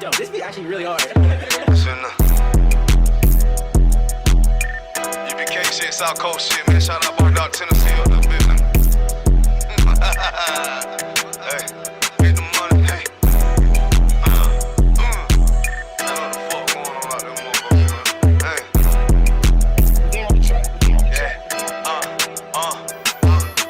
Yo, this beat actually really hard. UBK shit, South Coast shit, man. Shout out Bar Tennessee up the building. Hey, get the money, hey. I know the fuck going on out there, motherfucker. Hey.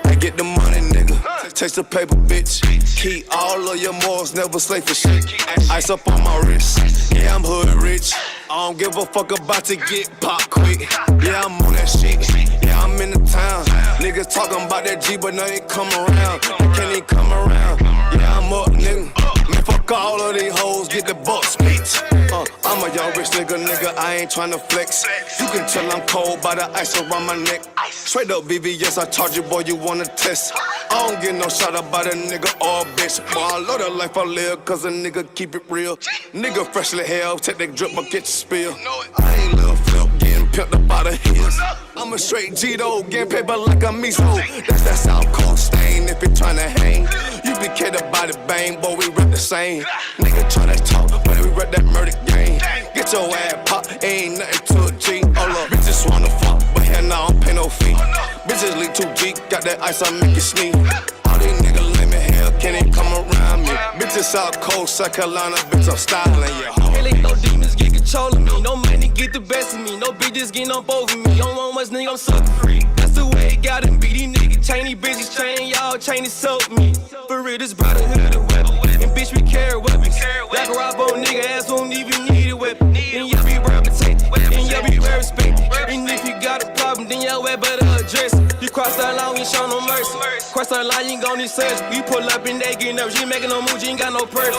I get the money, nigga. Taste the paper, bitch. Keep all of your morals, never slay for shit. Ice up on my wrist. Yeah, I'm hood rich. I don't give a fuck about to get pop quick. Yeah, I'm on that shit. Yeah, I'm in the town. Niggas talking about that G, but now they come around. They can't even come around. Yeah, I'm up, nigga. Man, fuck all of these hoes, get the bucks, bitch. I'm a young rich nigga, I ain't tryna flex. You can tell I'm cold by the ice around my neck. Straight up VVS, I charge you, boy, you wanna test. I don't get no shot up by a nigga or a bitch. Boy, I love the life I live, cause a nigga keep it real. Nigga freshly hell, take that drip, but get your spill. I ain't little flip, getting pimped up out of hills. I'm a straight G-Do, getting paper like a miso. That's that South Coast stain if you tryna hang. You be kidding about it, bang, boy, we rep the same. Nigga tryna talk, but we rep that murder game. Get your ass pop, ain't nothing to a G. Hold up, bitches wanna fuck, but hell no, I don't pay no fee. Bitches leak 2G, got that ice, I make it sneeze. All these niggas lame as hell, can't even come around me. Bitches South Coast, South Carolina, bitch, I'm styling, yeah. Hell ain't no demons get control of me. No money get the best of me. No bitches getting up over me. Don't want much, nigga, I'm sucker free. That's the way it gotta be. These niggas chain, these bitches chain, y'all chain is soak me. For real, this brotherhood a weapon. And bitch, we carry weapons. Like a rob on nigga ass won't even need a weapon. And y'all be represented. And y'all be well respected. And if you got a problem, then y'all way better address it. You cross that line, we ain't show no mercy. Cross that line, you ain't gon' need search. We pull up and they get nervous. You ain't making no moves, you ain't got no purse.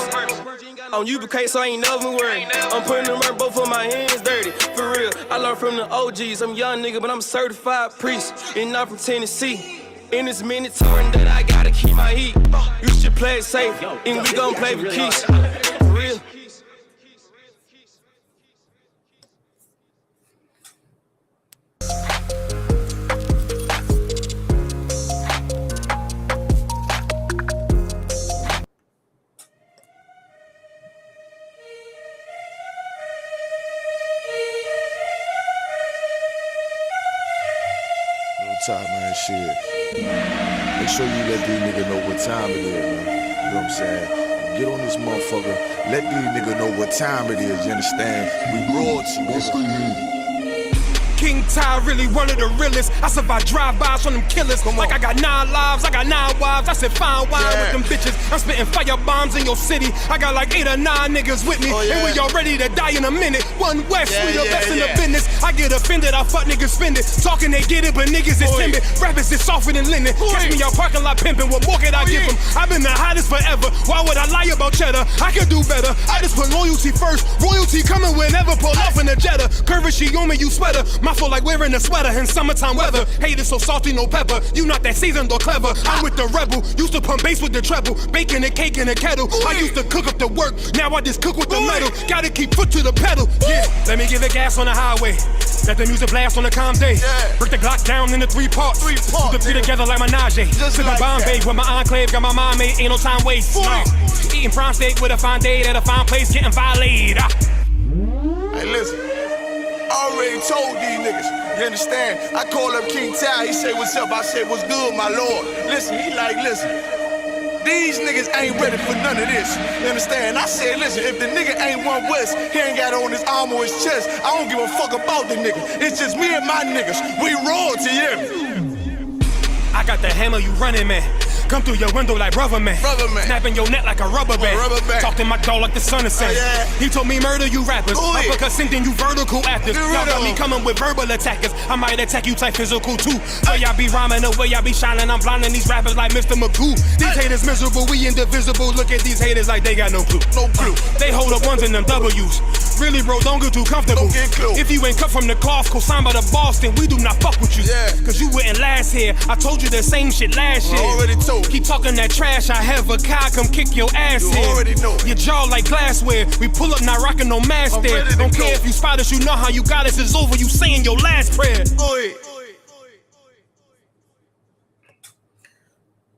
On UBK, so I ain't never worried. I'm putting the work, both of my hands dirty. For real, I learned from the OGs. I'm a young nigga, but I'm a certified priest. And I'm from Tennessee. In this mandatory that I gotta keep my heat. You should play it safe, and we gon' play for keys. For real. Top, man, shit. Make sure you let these niggas know what time it is, man. You know what I'm saying? Get on this motherfucker. Let these niggas know what time it is, you understand? We royalty, nigga. King Ty really one of the realest. I survived drive-bys from them killers. Like I got 9 lives, I got 9 wives. I said fine wine with them bitches. I'm spitting fire bombs in your city. I got like 8 or 9 niggas with me. And we all ready to die in a minute. One West, we the best in the business. I get offended, I fuck niggas spend it. Talking they get it, but niggas is timid. Rappers is softer than linen. Catch me out parking lot pimping. What more could I give them? I've been the hottest forever. Why would I lie about cheddar? I could do better. I just put loyalty first. Royalty coming whenever. Pull off in a Jetta. Curvacy on me, you sweater. My fault like wearing a sweater in summertime weather. Haters so salty, no pepper. You not that seasoned or clever. I'm with the rebel. Used to pump bass with the treble. Baking a cake in a kettle. I used to cook up the work. Now I just cook with the metal. Gotta keep foot to the pedal. Yeah, let me give it gas on the highway. Let the music blast on the calm day. Break the Glock down into 3 parts. Put the 3 together like Menage. Sipping like Bombay with my enclave. Got my mind made. Ain't no time waste. No. Eating prime steak with a fine date at a fine place. Getting violated. Hey, listen. I already told these niggas. You understand? I called up King Ty. He say, what's up? I say, what's good, my lord? Listen, he like, listen. These niggas ain't ready for none of this. You understand? I said, listen, if the nigga ain't One West, he ain't got on his arm or his chest. I don't give a fuck about the nigga. It's just me and my niggas. We royalty, yeah. I got the hammer, you running, man. Come through your window like rubber man. Snapping your neck like a rubber band. Talk to my dog like the sun is setting. He told me murder you rappers. Uppercut sending you vertical actors. Y'all got me coming with verbal attackers. I might attack you type physical too. So y'all be rhyming the way y'all be shining. I'm blinding these rappers like Mr. McCoo. These haters miserable, we indivisible. Look at these haters like they got no clue. No clue. They hold up ones and them W's. Really, bro, don't get too comfortable. Don't get close. If you ain't cut from the cloth, co-signed by the Boston, we do not fuck with you. Cause you wouldn't last here. I told you the same shit last year. Already told. Keep talking that trash, I have a car, come kick your ass in. Already know. Your jaw like glassware. We pull up, not rocking no mask there. Don't care if you spot us, you know how you got us. It's over, you saying your last prayer.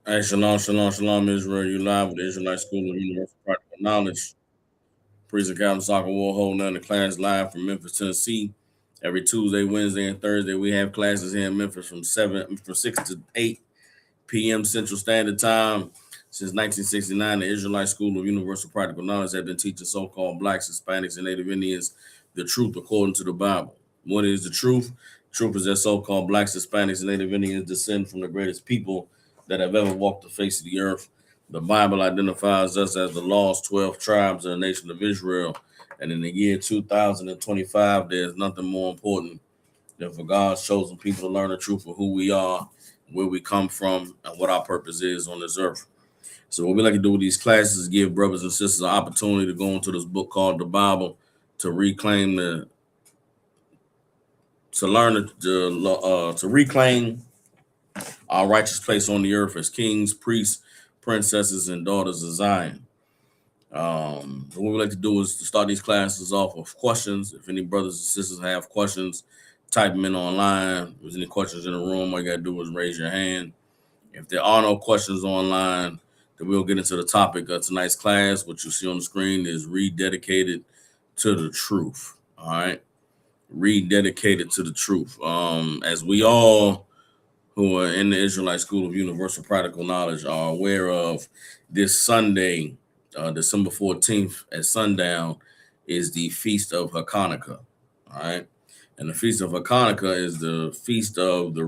Hey, shalom, shalom, shalom, Israel. You live with the Israelite School of Universal Practical Knowledge. Priest and Captain Soccer will hold down the class live from Memphis, Tennessee. Every Tuesday, Wednesday, and Thursday, we have classes here in Memphis from 6 to 8 p.m. Central Standard Time. Since 1969, the Israelite School of Universal Practical Knowledge has been teaching so-called Blacks, Hispanics, and Native Indians the truth according to the Bible. What is the truth? The truth is that so-called Blacks, Hispanics, and Native Indians descend from the greatest people that have ever walked the face of the earth. The Bible identifies us as the lost 12 tribes of the nation of Israel. And in the year 2025, there's nothing more important than for God's chosen people to learn the truth of who we are, where we come from, and what our purpose is on this earth. So what we like to do with these classes is give brothers and sisters an opportunity to go into this book called the Bible to reclaim to reclaim our righteous place on the earth as kings, priests, princesses, and daughters of Zion. What we like to do is to start these classes off with questions. If any brothers and sisters have questions, type them in online. If there's any questions in the room, all you gotta do is raise your hand. If there are no questions online, then we'll get into the topic of tonight's class. What you see on the screen is rededicated to the truth. All right, rededicated to the truth. As we all who are in the Israelite School of Universal Practical Knowledge are aware of, this Sunday, December 14th at sundown, is the Feast of Hachaanakah. All right. And the Feast of Hachaanakah is the feast of the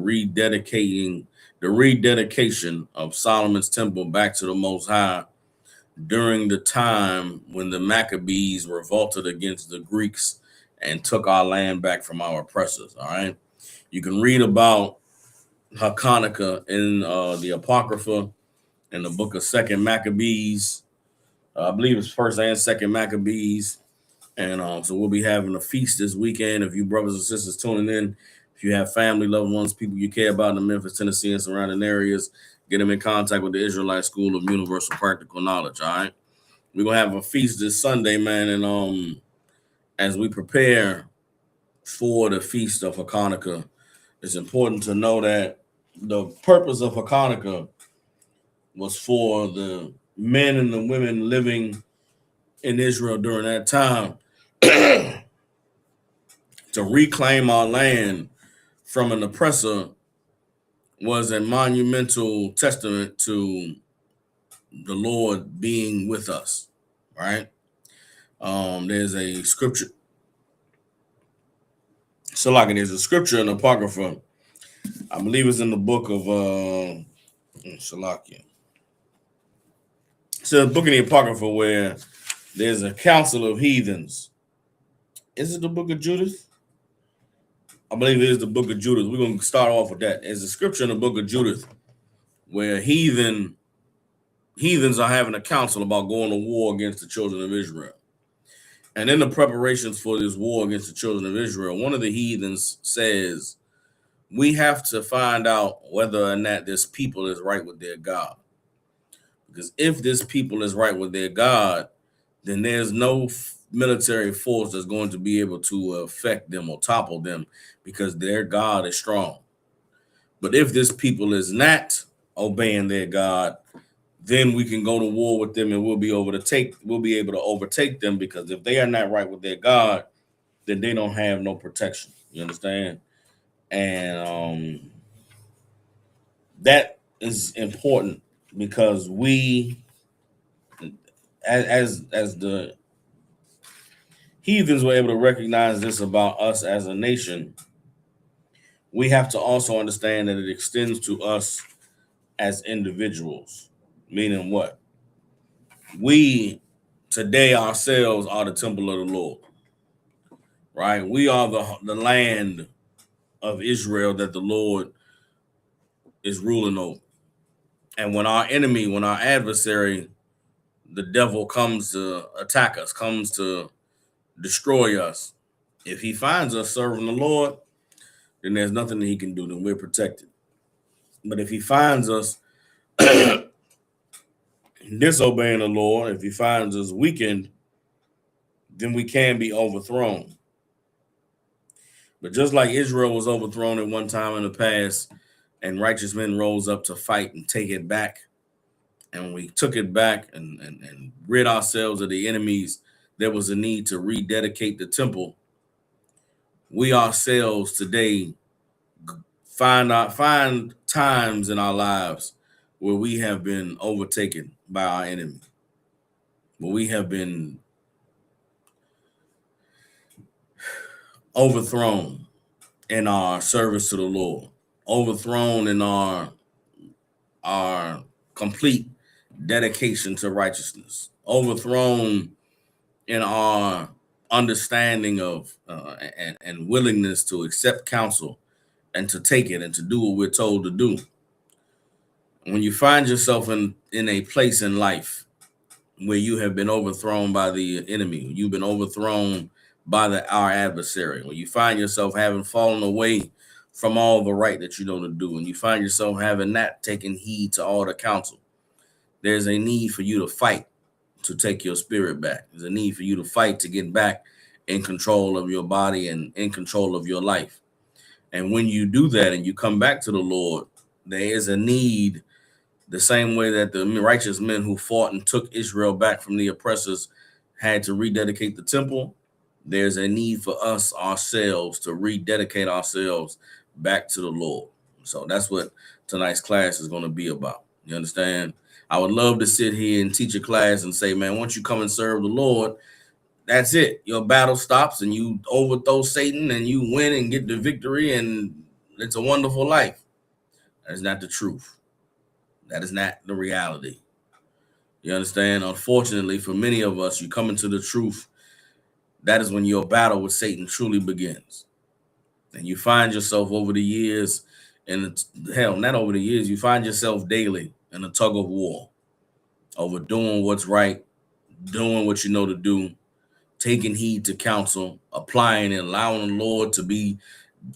rededication of Solomon's temple back to the Most High during the time when the Maccabees revolted against the Greeks and took our land back from our oppressors. All right. You can read about Hachaanakah in the Apocrypha in the book of Second Maccabees. I believe it's First and Second Maccabees. And so we'll be having a feast this weekend. If you brothers and sisters tuning in, if you have family, loved ones, people you care about in the Memphis, Tennessee, and surrounding areas, get them in contact with the Israelite School of Universal Practical Knowledge. All right. We're gonna have a feast this Sunday, man. And as we prepare for the Feast of Hachaanakah, it's important to know that the purpose of Hachaanakah was for the men and the women living in Israel during that time to reclaim our land from an oppressor, was a monumental testament to the Lord being with us, right? There's a scripture. So like there's a scripture in the Apocrypha, I believe it's in the book of Shalakia. So the book in the Apocrypha where there's a council of heathens. Is it the book of Judith? I believe it is the book of Judith. We're going to start off with that. There's a scripture in the book of Judith where heathens are having a council about going to war against the children of Israel. And in the preparations for this war against the children of Israel, one of the heathens says, we have to find out whether or not this people is right with their God. Because if this people is right with their God, then there's no military force that's going to be able to affect them or topple them because their God is strong. But if this people is not obeying their God, then we can go to war with them and we'll be able to overtake them, because if they are not right with their God, then they don't have no protection. You understand? And that is important because we, as the heathens were able to recognize this about us as a nation, we have to also understand that it extends to us as individuals. Meaning what? We today ourselves are the temple of the Lord, right? We are the land of Israel that the Lord is ruling over. And when our adversary, the devil, comes to attack us, comes to destroy us, if he finds us serving the Lord, then there's nothing that he can do, then we're protected. But if he finds us disobeying the Lord, if he finds us weakened, then we can be overthrown. But just like Israel was overthrown at one time in the past, and righteous men rose up to fight and take it back, and when we took it back and rid ourselves of the enemies, there was a need to rededicate the temple. We ourselves today find times in our lives where we have been overtaken by our enemy, where we have been overthrown in our service to the Lord, overthrown in our complete dedication to righteousness, overthrown in our understanding of and willingness to accept counsel and to take it and to do what we're told to do. When you find yourself in a place in life where you have been overthrown by the enemy, you've been overthrown by our adversary, when you find yourself having fallen away from all the right that you know to do, and you find yourself having not taken heed to all the counsel, there's a need for you to fight to take your spirit back. There's a need for you to fight to get back in control of your body and in control of your life. And when you do that and you come back to the Lord, there is a need, the same way that the righteous men who fought and took Israel back from the oppressors had to rededicate the temple. There's a need for us ourselves to rededicate ourselves back to the Lord. So that's what tonight's class is going to be about. You understand? I would love to sit here and teach a class and say, man, once you come and serve the Lord, that's it. Your battle stops and you overthrow Satan and you win and get the victory and it's a wonderful life. That is not the truth. That is not the reality. You understand? Unfortunately, for many of us, you come into the truth. That is when your battle with Satan truly begins. And you find yourself over the years, and hell, not over the years, you find yourself daily in a tug of war over doing what's right, doing what you know to do, taking heed to counsel, applying and allowing the Lord to be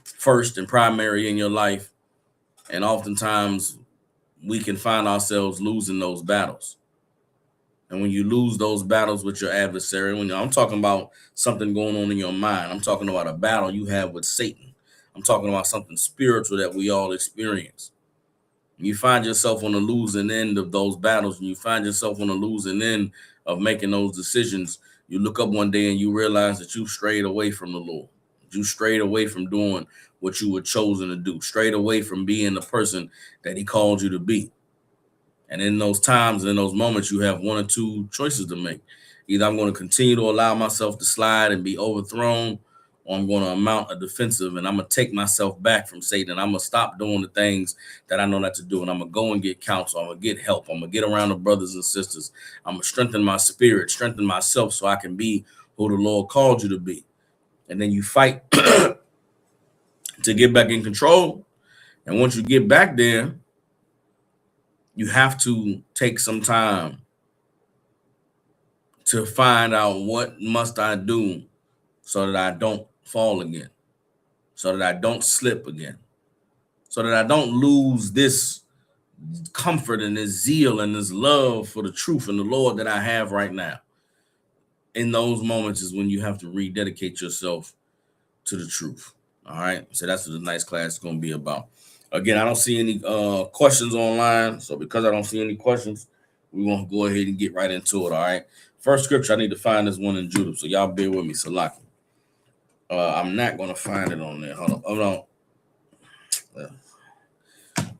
first and primary in your life. And oftentimes we can find ourselves losing those battles. And when you lose those battles with your adversary, I'm talking about something going on in your mind, I'm talking about a battle you have with Satan. I'm talking about something spiritual that we all experience. You find yourself on the losing end of those battles, and you find yourself on the losing end of making those decisions. You look up one day and you realize that you strayed away from the Lord. You strayed away from doing what you were chosen to do, strayed away from being the person that he called you to be. And in those times and in those moments, you have one or two choices to make. Either I'm going to continue to allow myself to slide and be overthrown, or I'm going to mount a defensive and I'm going to take myself back from Satan. And I'm going to stop doing the things that I know not to do. And I'm going to go and get counsel. I'm going to get help. I'm going to get around the brothers and sisters. I'm going to strengthen my spirit, strengthen myself so I can be who the Lord called you to be. And then you fight to get back in control. And once you get back there, you have to take some time to find out what must I do so that I don't fall again, so that I don't slip again, so that I don't lose this comfort and this zeal and this love for the truth and the Lord that I have right now. In those moments is when you have to rededicate yourself to the truth. All right. So that's what the next class is going to be about. Again, I don't see any questions online. So because I don't see any questions, we want to go ahead and get right into it. All right. First scripture, I need to find this one in Judah. So y'all bear with me. Salaki. I'm not going to find it on there. Hold on.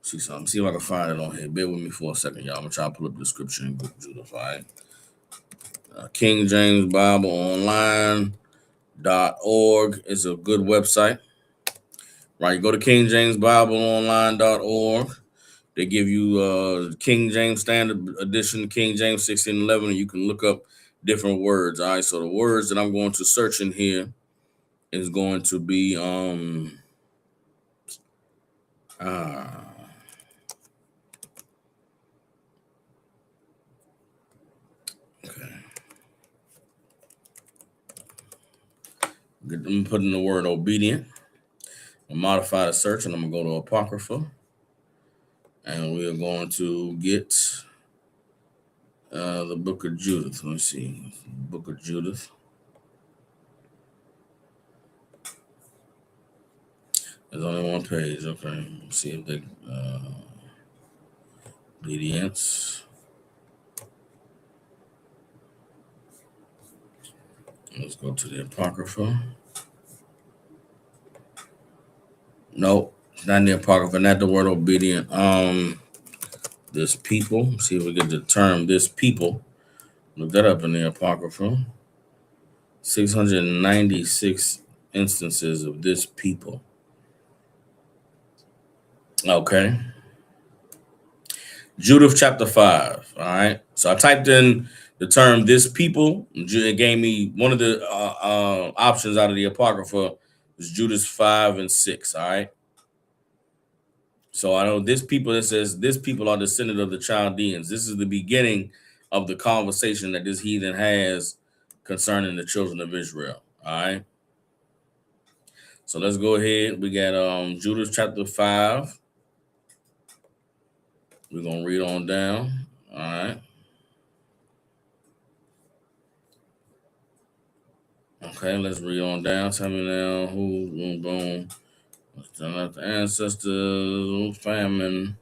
See something. See if I can find it on here. Bear with me for a second, y'all. I'm going to try to pull up the scripture in Book of Judah. All right. King James Bible Online.org is a good website. Right, you go to King James Bible Online.org. They give you King James Standard Edition, King James 1611, and you can look up different words. All right, so the words that I'm going to search in here is going to be okay. I'm putting the word obedient. I'll modify the search, and I'm gonna go to Apocrypha, and we are going to get the Book of Judith. Let me see, Book of Judith. There's only one page. Okay, let's see if they obedience. Let's go to the Apocrypha. Nope, not in the Apocrypha, not the word obedient. This people. See if we get the term this people. Look that up in the Apocrypha. 696 instances of this people. Okay. Judith chapter 5. All right. So I typed in the term this people. It gave me one of the options out of the Apocrypha was Judith 5 and 6. All right. So I know this people, that says this people are descendant of the Chaldeans. This is the beginning of the conversation that this heathen has concerning the children of Israel. All right. So let's go ahead. We got Judith chapter 5. We're going to read on down. All right. Okay, let's read on down. Tell me now who, boom, boom. The ancestors, famine.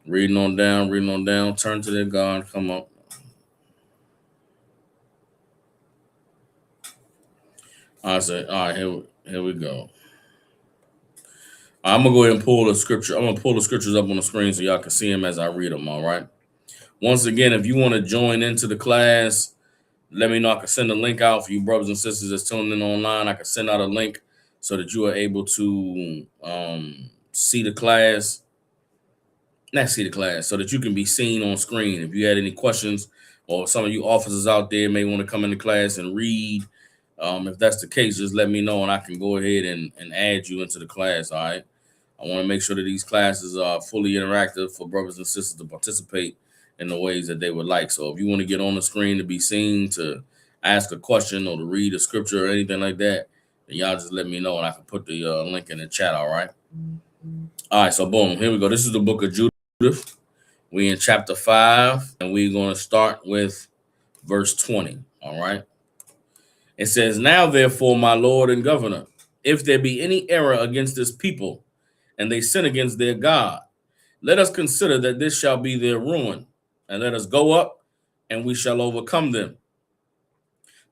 Reading on down. Turn to their God. Come up. All right, here we go. I'm going to go ahead and pull the scripture. I'm going to pull the scriptures up on the screen so y'all can see them as I read them, all right? Once again, if you want to join into the class, let me know. I can send a link out for you brothers and sisters that's tuning in online. I can send out a link so that you are able to see the class. Not see the class, so that you can be seen on screen. If you had any questions or some of you officers out there may want to come into class and read, if that's the case, just let me know and I can go ahead and add you into the class, all right? I want to make sure that these classes are fully interactive for brothers and sisters to participate in the ways that they would like. So if you want to get on the screen to be seen, to ask a question or to read a scripture or anything like that, then y'all just let me know and I can put the link in the chat, all right? All right, so boom, here we go. This is the book of Judith. We in chapter 5, and we're going to start with verse 20, all right? It says, now, therefore, my Lord and Governor, if there be any error against this people, and they sin against their God, let us consider that this shall be their ruin, and let us go up, and we shall overcome them.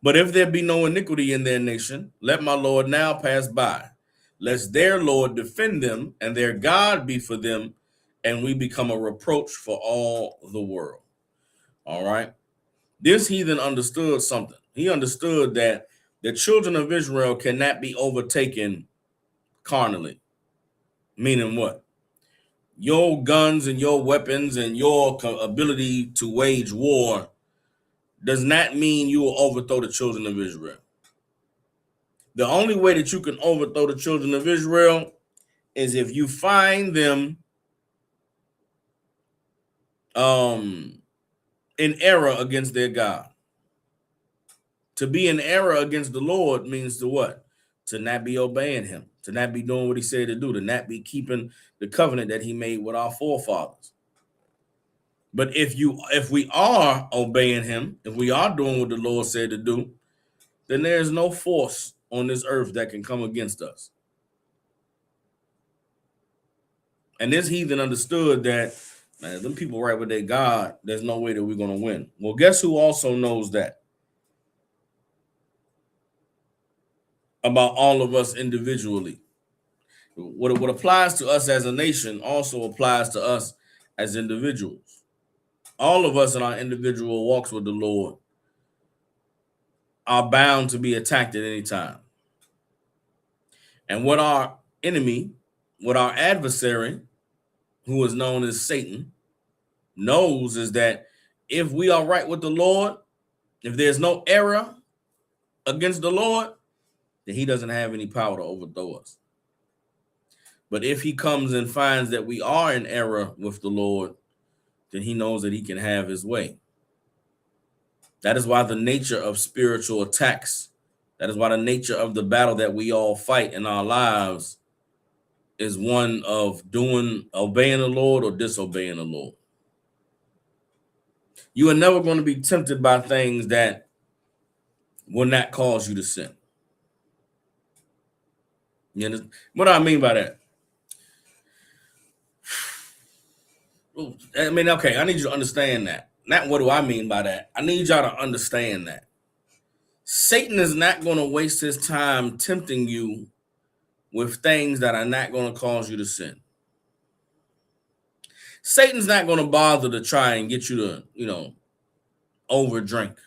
But if there be no iniquity in their nation, let my Lord now pass by, lest their Lord defend them, and their God be for them, and we become a reproach for all the world. All right. This heathen understood something. He understood that the children of Israel cannot be overtaken carnally. Meaning what? Your guns and your weapons and your ability to wage war does not mean you will overthrow the children of Israel. The only way that you can overthrow the children of Israel is if you find them in error against their God. To be in error against the Lord means to what? To not be obeying him, to not be doing what he said to do, to not be keeping the covenant that he made with our forefathers. But if we are obeying him, if we are doing what the Lord said to do, then there is no force on this earth that can come against us. And this heathen understood that, man, them people right with their God, there's no way that we're going to win. Well, guess who also knows that? About all of us individually. What applies to us as a nation also applies to us as individuals. All of us in our individual walks with the Lord are bound to be attacked at any time. And what our enemy, what our adversary, who is known as Satan, knows is that if we are right with the Lord, if there's no error against the Lord, then he doesn't have any power to overthrow us. But if he comes and finds that we are in error with the Lord, then he knows that he can have his way. That is why the nature of spiritual attacks, that is why the nature of the battle that we all fight in our lives is one of obeying the Lord or disobeying the Lord. You are never going to be tempted by things that will not cause you to sin. You know what I mean by that? I mean, okay, I need you to understand that. Not what do I mean by that. I need y'all to understand that. Satan is not going to waste his time tempting you with things that are not going to cause you to sin. Satan's not going to bother to try and get you to, over drink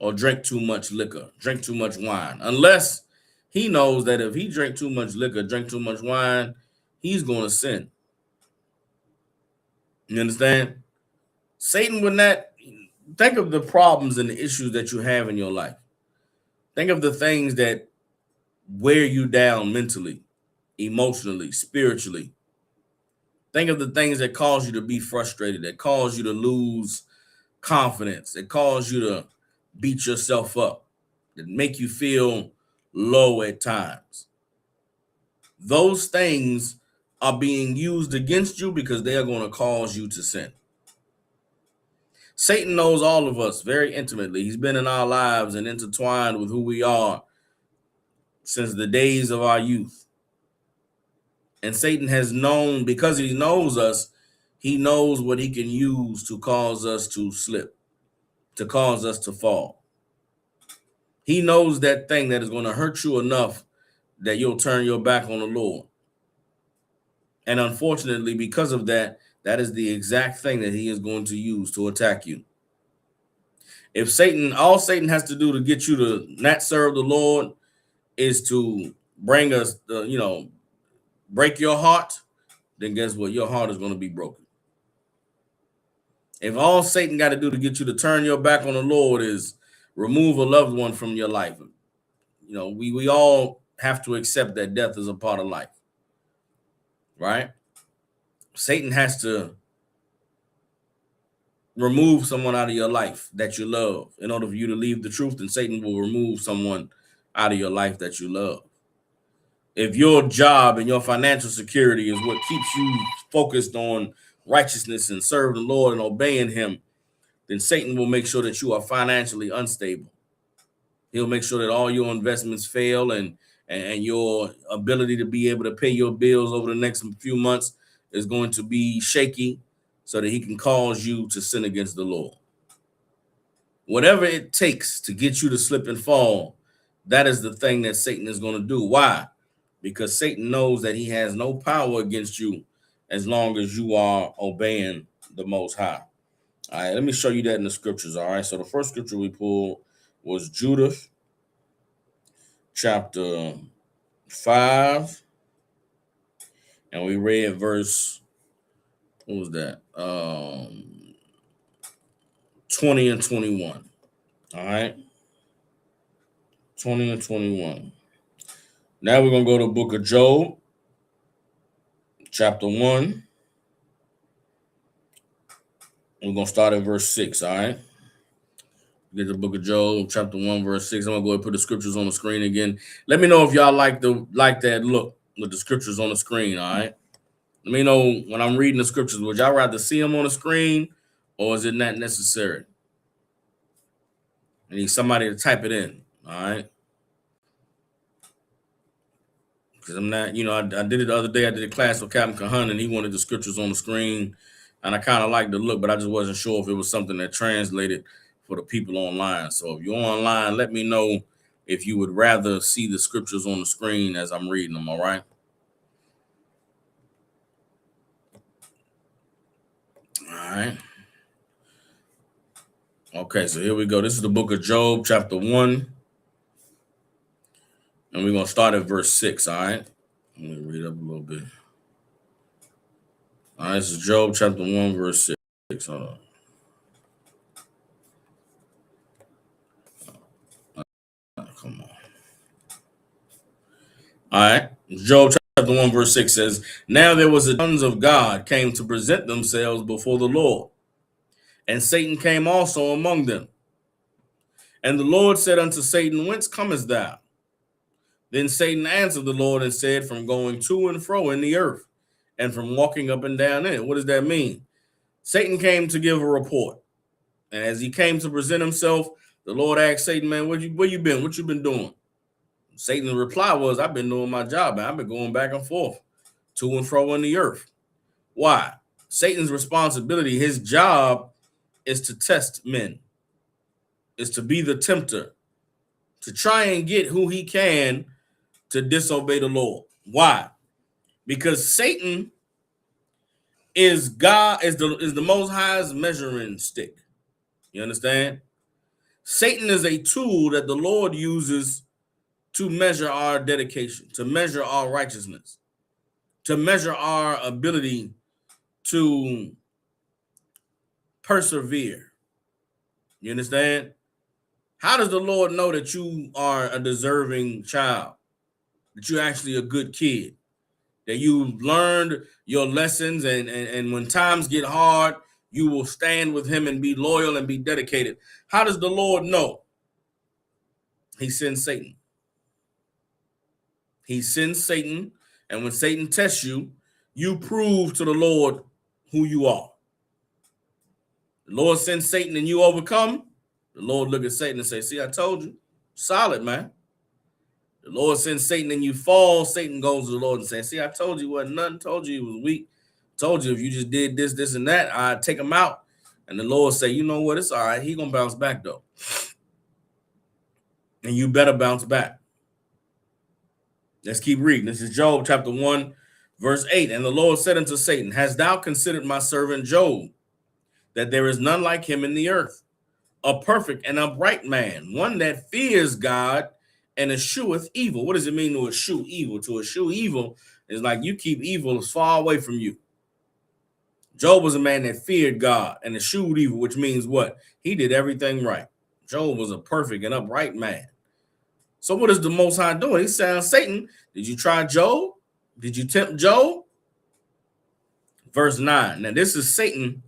or drink too much liquor, drink too much wine, unless he knows that if he drink too much liquor, drink too much wine, he's going to sin. You understand? Satan would not think of the problems and the issues that you have in your life. Think of the things that wear you down mentally, emotionally, spiritually. Think of the things that cause you to be frustrated, that cause you to lose confidence, that cause you to beat yourself up, that make you feel low at times. Those things are being used against you because they are going to cause you to sin. Satan knows all of us very intimately. He's been in our lives and intertwined with who we are since the days of our youth. And Satan has known, because he knows us, he knows what he can use to cause us to slip, to cause us to fall. He knows that thing that is going to hurt you enough that you'll turn your back on the Lord. And unfortunately, because of that, that is the exact thing that he is going to use to attack you. If all Satan has to do to get you to not serve the Lord is to bring us, break your heart, then guess what? Your heart is going to be broken. If all Satan got to do to get you to turn your back on the Lord is remove a loved one from your life, we all have to accept that death is a part of life, right? Satan has to remove someone out of your life that you love in order for you to leave the truth, and Satan will remove someone out of your life that you love. If your job and your financial security is what keeps you focused on righteousness and serving the Lord and obeying him, then Satan will make sure that you are financially unstable. He'll make sure that all your investments fail and your ability to be able to pay your bills over the next few months is going to be shaky so that he can cause you to sin against the Lord. Whatever it takes to get you to slip and fall, that is the thing that Satan is going to do. Why? Because Satan knows that he has no power against you as long as you are obeying the Most High. All right, let me show you that in the scriptures. All right, so the first scripture we pulled was Judith chapter 5, and we read verse, what was that? 20 and 21. All right, 20 and 21. Now we're going to go to the book of Job, chapter 1. We're going to start at verse 6, all right? Get the book of Job, chapter 1, verse 6. I'm going to go ahead and put the scriptures on the screen again. Let me know if y'all like that look with the scriptures on the screen, all right? Let me know when I'm reading the scriptures. Would y'all rather see them on the screen, or is it not necessary? I need somebody to type it in, all right? Because I'm not, I did it the other day. I did a class with Captain Kahan, and he wanted the scriptures on the screen, and I kind of liked the look, but I just wasn't sure if it was something that translated for the people online. So if you're online, let me know if you would rather see the scriptures on the screen as I'm reading them, all right? All right. Okay, so here we go. This is the book of Job, chapter 1. And we're going to start at verse 6, all right? Let me read up a little bit. All right, this is Job, chapter 1, verse 6. Hold on. Come on. All right. Job chapter 1, verse 6 says, Now there was the sons of God came to present themselves before the Lord, and Satan came also among them. And the Lord said unto Satan, Whence comest thou? Then Satan answered the Lord and said, From going to and fro in the earth, and from walking up and down in it. What does that mean? Satan came to give a report. And as he came to present himself, the Lord asked Satan, man, where you been? What you been doing? Satan's reply was, I've been doing my job, man. I've been going back and forth, to and fro in the earth. Why? Satan's responsibility, his job is to test men, is to be the tempter, to try and get who he can to disobey the Lord. Why? Because Satan is the Most High's measuring stick. You understand? Satan is a tool that the Lord uses to measure our dedication, to measure our righteousness, to measure our ability to persevere. You understand? How does the Lord know that you are a deserving child, that you're actually a good kid, that you learned your lessons, and when times get hard, you will stand with him and be loyal and be dedicated? How does the Lord know? He sends Satan. He sends Satan, and when Satan tests you, you prove to the Lord who you are. The Lord sends Satan and you overcome. The Lord look at Satan and say, see, I told you. Solid, man. The Lord sends Satan and you fall. Satan goes to the Lord and says, see, I told you wasn't nothing. Told you he was weak. Told you if you just did this, this, and that, I'd take him out. And the Lord say, you know what? It's all right. He going to bounce back, though. And you better bounce back. Let's keep reading. This is Job chapter 1, verse 8. And the Lord said unto Satan, hast thou considered my servant Job, that there is none like him in the earth, a perfect and upright man, one that fears God and escheweth evil. What does it mean to eschew evil? To eschew evil is like you keep evil as far away from you. Job was a man that feared God and eschewed evil, which means what? He did everything right. Job was a perfect and upright man. So what is the Most High doing? He's saying, Satan, did you try Job? Did you tempt Job? Verse 9. Now this is Satan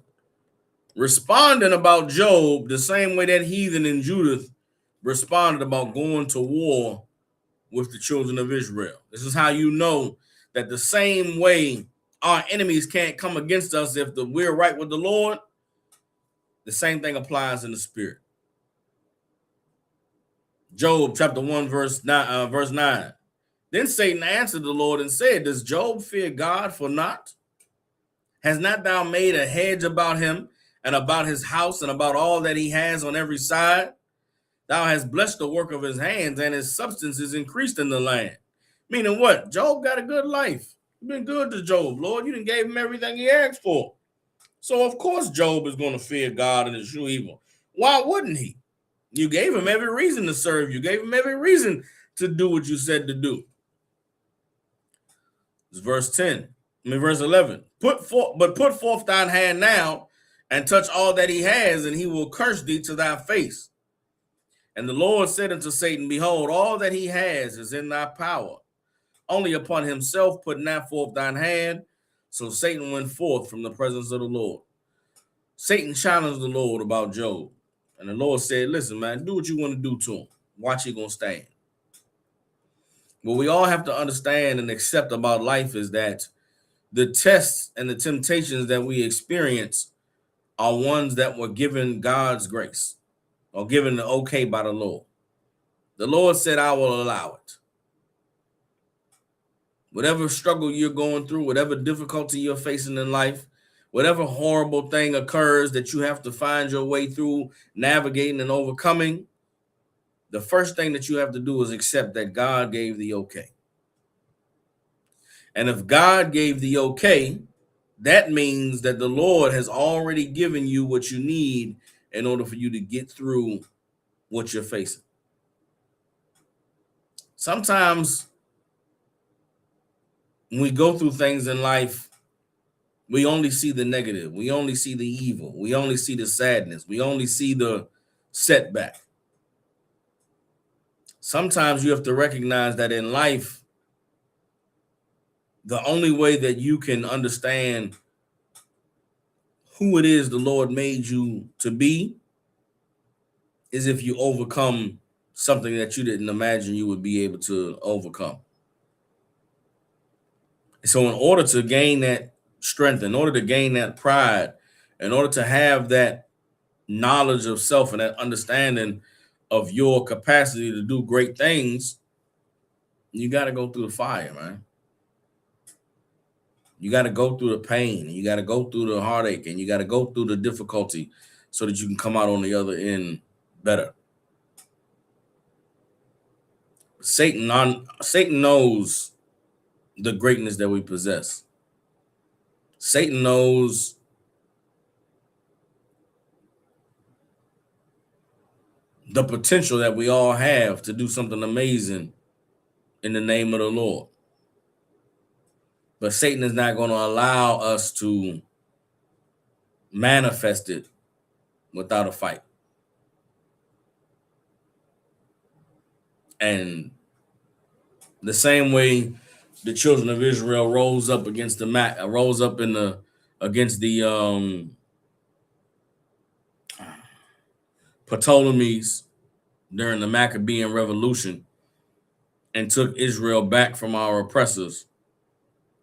responding about Job the same way that heathen in Judith responded about going to war with the children of Israel. This is how you know that the same way our enemies can't come against us if we're right with the Lord, the same thing applies in the spirit. Job chapter 1, verse 9. Then Satan answered the Lord and said, does Job fear God for naught? Has not thou made a hedge about him and about his house and about all that he has on every side? Thou hast blessed the work of his hands, and his substance is increased in the land. Meaning what? Job got a good life. You've been good to Job, Lord. You done gave him everything he asked for. So of course Job is going to fear God and eschew evil. Why wouldn't he? You gave him every reason to serve you. Gave him every reason to do what you said to do. It's verse 11. Put forth thine hand now and touch all that he has, and he will curse thee to thy face. And the Lord said unto Satan, behold, all that he has is in thy power. Only upon himself put not forth thine hand. So Satan went forth from the presence of the Lord. Satan challenged the Lord about Job. And the Lord said, listen, man, do what you want to do to him. Watch he gonna stand. What we all have to understand and accept about life is that the tests and the temptations that we experience are ones that were given God's grace or given the okay by the Lord. The Lord said, I will allow it. Whatever struggle you're going through, whatever difficulty you're facing in life, whatever horrible thing occurs that you have to find your way through navigating and overcoming, the first thing that you have to do is accept that God gave the okay. And if God gave the okay, that means that the Lord has already given you what you need in order for you to get through what you're facing. Sometimes when we go through things in life, we only see the negative. We only see the evil. We only see the sadness. We only see the setback. Sometimes you have to recognize that in life, the only way that you can understand who it is the Lord made you to be is if you overcome something that you didn't imagine you would be able to overcome. So in order to gain that strength, in order to gain that pride, in order to have that knowledge of self and that understanding of your capacity to do great things, you got to go through the fire, man. You got to go through the pain, and you got to go through the heartache, and you got to go through the difficulty so that you can come out on the other end better. Satan knows the greatness that we possess. Satan knows the potential that we all have to do something amazing in the name of the Lord. But Satan is not going to allow us to manifest it without a fight. And the same way the children of Israel rose up against against the Ptolemies during the Maccabean Revolution and took Israel back from our oppressors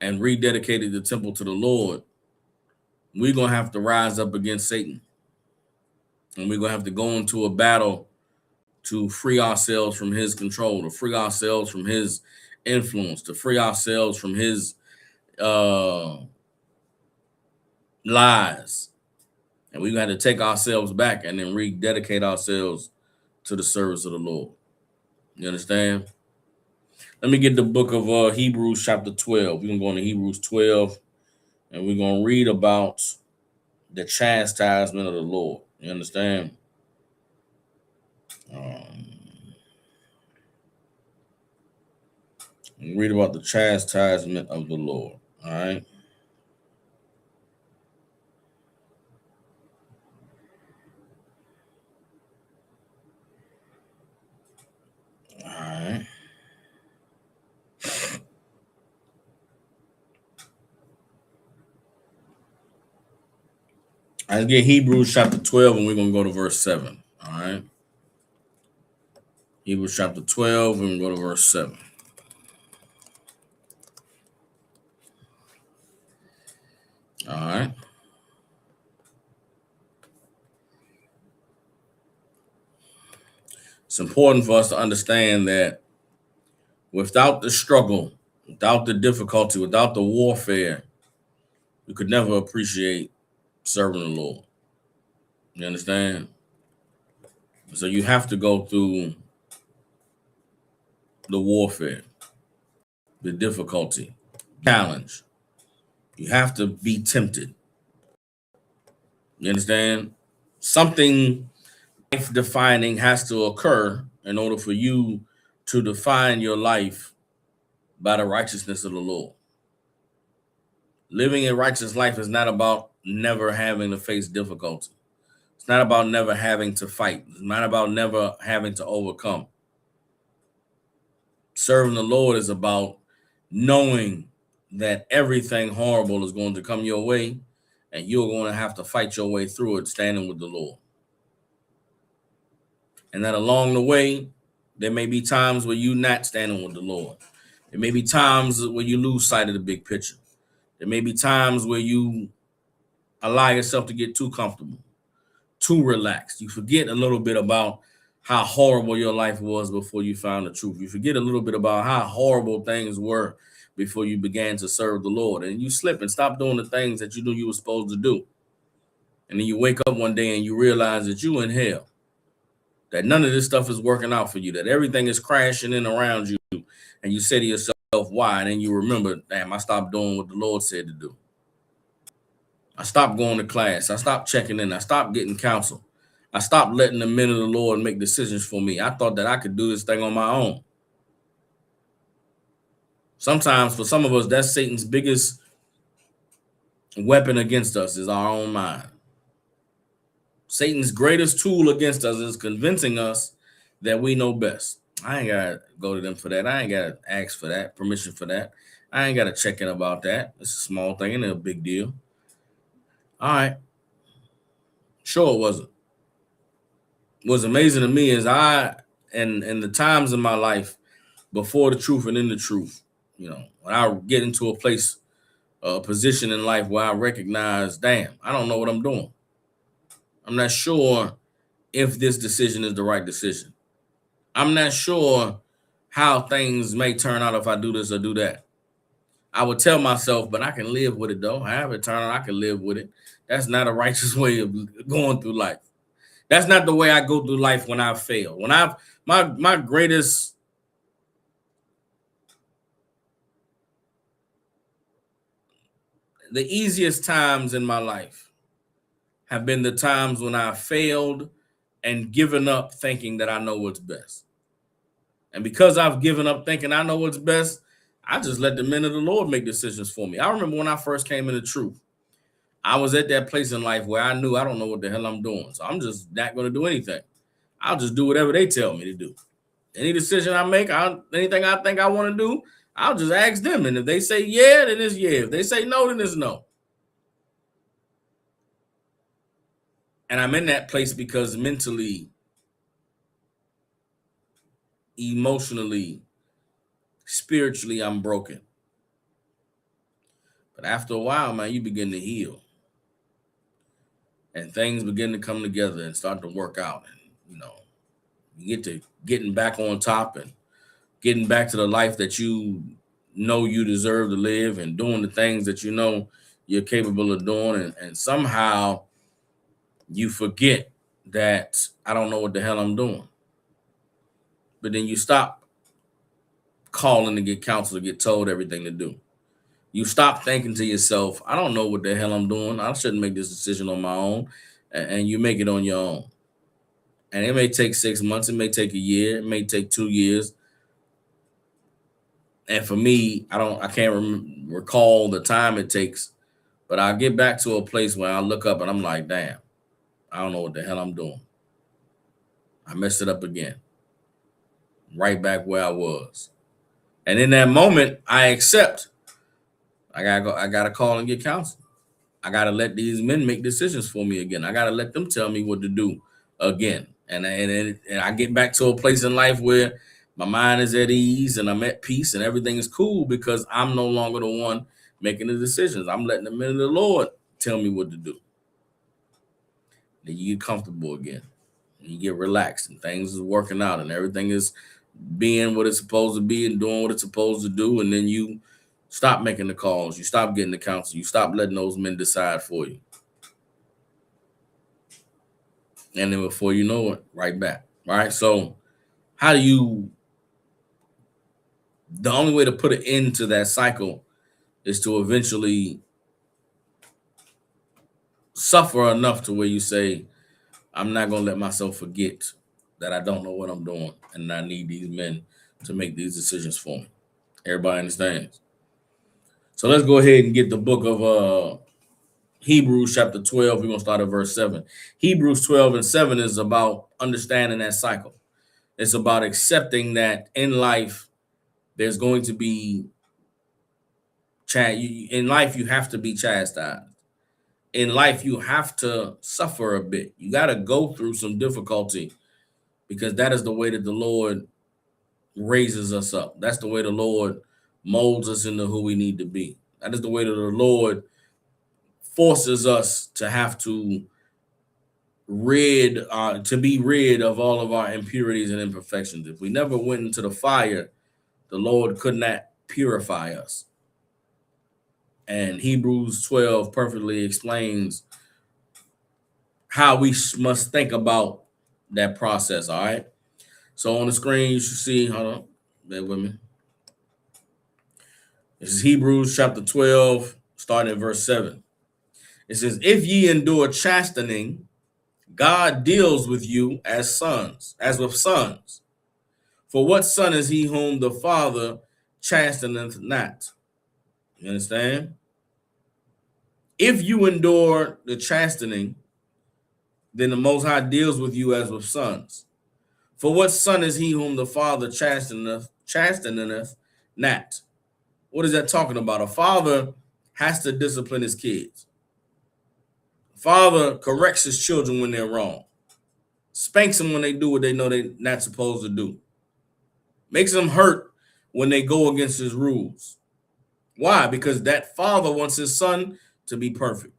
and rededicated the temple to the Lord, we're going to have to rise up against Satan. And we're going to have to go into a battle to free ourselves from his control, to free ourselves from his influence, to free ourselves from his lies. And we're going to have to take ourselves back and then rededicate ourselves to the service of the Lord. You understand? Let me get the book of Hebrews chapter 12. We're going to go into Hebrews 12, and we're going to read about the chastisement of the Lord. You understand? Read about the chastisement of the Lord. All right? All right. Let's get Hebrews chapter 12, and we're going to go to verse 7. All right? Hebrews chapter 12, and we'll go to verse 7. All right? It's important for us to understand that without the struggle, without the difficulty, without the warfare, we could never appreciate serving the Lord. You understand? So you have to go through the warfare, the difficulty, challenge. You have to be tempted. You understand? Something life-defining has to occur in order for you to define your life by the righteousness of the Lord. Living a righteous life is not about never having to face difficulty. It's not about never having to fight. It's not about never having to overcome. Serving the Lord is about knowing that everything horrible is going to come your way, and you're going to have to fight your way through it, standing with the Lord. And that along the way, there may be times where you're not standing with the Lord. There may be times where you lose sight of the big picture. There may be times where you allow yourself to get too comfortable, too relaxed. You forget a little bit about how horrible your life was before you found the truth. You forget a little bit about how horrible things were before you began to serve the Lord. And you slip and stop doing the things that you knew you were supposed to do. And then you wake up one day and you realize that you in hell, that none of this stuff is working out for you, that everything is crashing in around you. And you say to yourself, why? And then you remember, damn, I stopped doing what the Lord said to do. I stopped going to class. I stopped checking in. I stopped getting counsel. I stopped letting the men of the Lord make decisions for me. I thought that I could do this thing on my own. Sometimes for some of us, that's Satan's biggest weapon against us is our own mind. Satan's greatest tool against us is convincing us that we know best. I ain't got to go to them for that. I ain't got to ask for that, permission for that. I ain't got to check in about that. It's a small thing and a big deal. All right. Sure it wasn't. What's amazing to me is in the times in my life before the truth and in the truth, you know, when I get into a place, a position in life where I recognize, damn, I don't know what I'm doing. I'm not sure if this decision is the right decision. I'm not sure how things may turn out if I do this or do that. I would tell myself, but I can live with it though. However it turn out, I can live with it. That's not a righteous way of going through life. That's not the way I go through life when I fail. When my greatest the easiest times in my life have been the times when I failed and given up thinking that I know what's best. And because I've given up thinking I know what's best, I just let the men of the Lord make decisions for me. I remember when I first came into truth, I was at that place in life where I knew I don't know what the hell I'm doing. So I'm just not going to do anything. I'll just do whatever they tell me to do. Any decision I make, anything I think I want to do, I'll just ask them. And if they say yeah, then it's yeah. If they say no, then it's no. And I'm in that place because mentally, emotionally, spiritually, I'm broken. But after a while, man, you begin to heal. And things begin to come together and start to work out. And, you get to getting back on top and getting back to the life that you know you deserve to live and doing the things that you know you're capable of doing. And somehow you forget that I don't know what the hell I'm doing. But then you stop calling to get counsel, to get told everything to do. You stop thinking to yourself, I don't know what the hell I'm doing. I shouldn't make this decision on my own. And you make it on your own. And it may take 6 months. It may take a year. It may take 2 years. And for me, I can't recall the time it takes. But I get back to a place where I look up and I'm like, damn, I don't know what the hell I'm doing. I messed it up again. Right back where I was. And in that moment, I accept. I gotta call and get counsel. I gotta let these men make decisions for me again. I gotta let them tell me what to do again. And I get back to a place in life where my mind is at ease and I'm at peace and everything is cool because I'm no longer the one making the decisions. I'm letting the men of the Lord tell me what to do. Then you get comfortable again. And you get relaxed and things is working out and everything is being what it's supposed to be and doing what it's supposed to do. And then you stop making the calls. You stop getting the counsel. You stop letting those men decide for you. And then before you know it, right back. Right? So the only way to put an end to that cycle is to eventually suffer enough to where you say, I'm not going to let myself forget that I don't know what I'm doing and I need these men to make these decisions for me. Everybody understands? So let's go ahead and get the book of Hebrews chapter 12. We're going to start at verse 7. Hebrews 12 and 7 is about understanding that cycle. It's about accepting that in life, there's going to be in life, you have to be chastised. In life, you have to suffer a bit. You got to go through some difficulty because that is the way that the Lord raises us up. That's the way the Lord molds us into who we need to be. That is the way that the Lord forces us to have to be rid of all of our impurities and imperfections. If we never went into the fire, the Lord could not purify us. And Hebrews 12 perfectly explains how we must think about that process, all right? So on the screen, you should see, hold on, bear with me. This is Hebrews chapter 12, starting at verse 7. It says, if ye endure chastening, God deals with you as sons, as with sons. For what son is he whom the Father chasteneth not? You understand? If you endure the chastening, then the Most High deals with you as with sons. For what son is he whom the Father chasteneth not? What is that talking about? A father has to discipline his kids. Father corrects his children when they're wrong. Spanks them when they do what they know they're not supposed to do. Makes them hurt when they go against his rules. Why? Because that father wants his son to be perfect.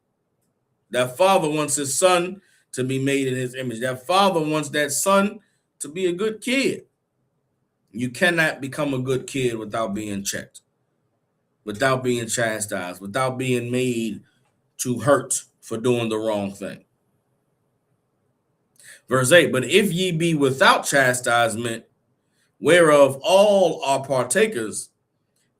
That father wants his son to be made in his image. That father wants that son to be a good kid. You cannot become a good kid without being checked, without being chastised, without being made to hurt for doing the wrong thing. Verse 8, but if ye be without chastisement, whereof all are partakers,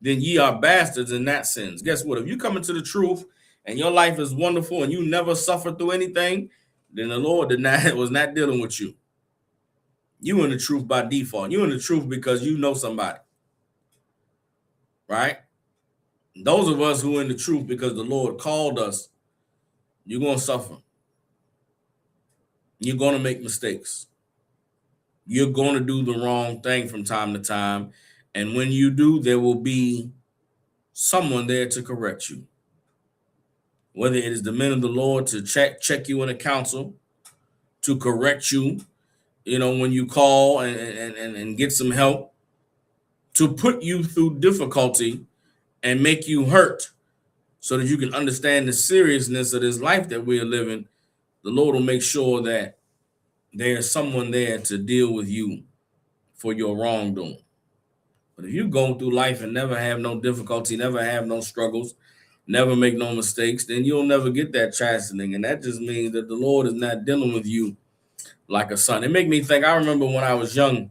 then ye are bastards and not sins. Guess what? If you come into the truth and your life is wonderful and you never suffered through anything, then the Lord was not dealing with you. You in the truth by default. You in the truth because you know somebody. Right? Those of us who are in the truth because the Lord called us, you're going to suffer. You're going to make mistakes. You're going to do the wrong thing from time to time. And when you do, there will be someone there to correct you. Whether it is the men of the Lord to check you in a counsel, to correct you, when you call and get some help, to put you through difficulty and make you hurt so that you can understand the seriousness of this life that we are living. The Lord will make sure that there's someone there to deal with you for your wrongdoing. But if you go through life and never have no difficulty, never have no struggles, never make no mistakes, then you'll never get that chastening. And that just means that the Lord is not dealing with you like a son. It make me think, I remember when I was young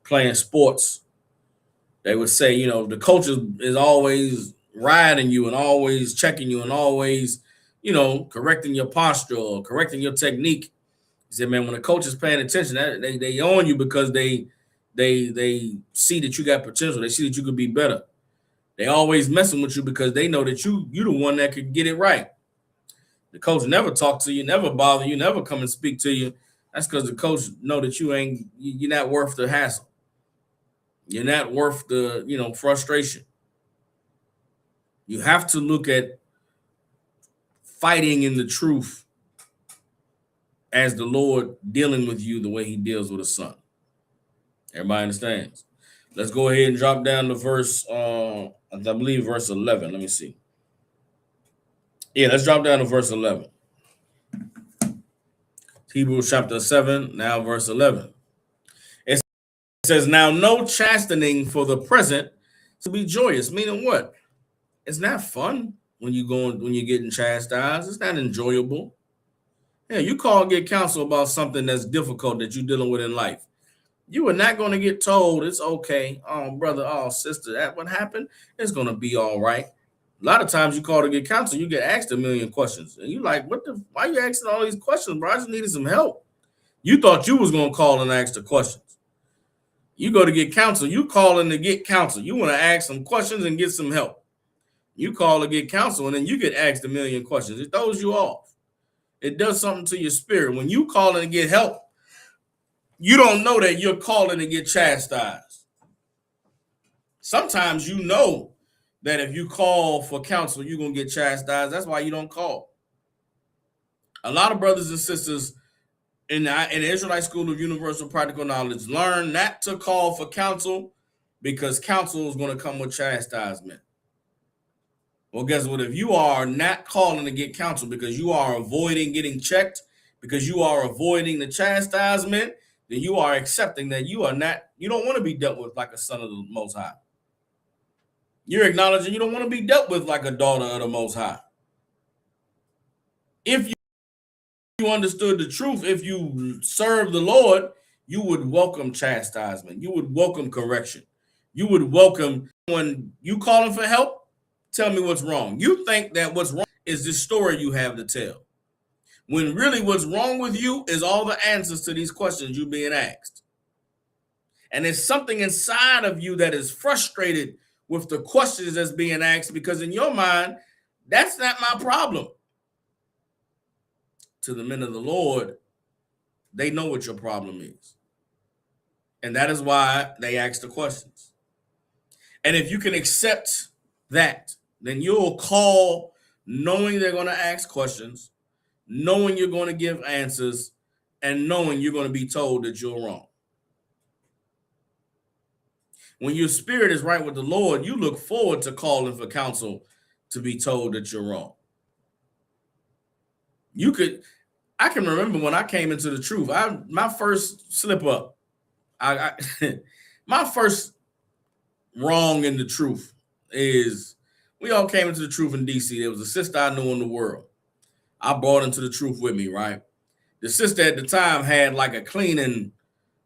playing sports, they would say, the coach is always riding you and always checking you and always, correcting your posture or correcting your technique. He said, man, when the coach is paying attention, they own you because they see that you got potential. They see that you could be better. They always messing with you because they know that you're the one that could get it right. The coach never talk to you, never bother you, never come and speak to you. That's because the coach know that you're not worth the hassle. You're not worth the, frustration. You have to look at fighting in the truth as the Lord dealing with you the way he deals with a son. Everybody understands? Let's go ahead and drop down to verse, I believe verse 11. Let me see. Yeah, let's drop down to verse 11. Hebrews chapter 7, now verse 11. It says, now no chastening for the present to be joyous. Meaning what? It's not fun when you're getting chastised. It's not enjoyable. Yeah, you call and get counsel about something that's difficult that you're dealing with in life. You are not going to get told it's okay. Oh, brother, oh, sister, that what happened? It's going to be all right. A lot of times you call to get counsel, you get asked a million questions. And you like, why are you asking all these questions, bro? I just needed some help. You thought you was going to call and ask the questions. You go to get counsel. You call in to get counsel. You want to ask some questions and get some help. You call to get counsel, and then you get asked a million questions. It throws you off. It does something to your spirit. When you call in to get help, you don't know that you're calling to get chastised. Sometimes you know that if you call for counsel, you're going to get chastised. That's why you don't call. A lot of brothers and sisters in the Israelite School of Universal Practical Knowledge learn not to call for counsel because counsel is going to come with chastisement. Well, guess what? If you are not calling to get counsel because you are avoiding getting checked, because you are avoiding the chastisement, then you are accepting that you don't want to be dealt with like a son of the Most High. You're acknowledging you don't want to be dealt with like a daughter of the Most High. If you understood the truth, if you serve the Lord, you would welcome chastisement. You would welcome correction. You would welcome when you calling for help, tell me what's wrong. You think that what's wrong is this story you have to tell. When really what's wrong with you is all the answers to these questions you're being asked. And there's something inside of you that is frustrated with the questions that's being asked because in your mind, that's not my problem. To the men of the Lord, they know what your problem is. And that is why they ask the questions. And if you can accept that, then you'll call knowing they're going to ask questions, knowing you're going to give answers, and knowing you're going to be told that you're wrong. When your spirit is right with the Lord, you look forward to calling for counsel to be told that you're wrong. I can remember when I came into the truth, my first slip up, my first wrong in the truth is we all came into the truth in DC. There was a sister I knew in the world. I brought into the truth with me, right? The sister at the time had like a cleaning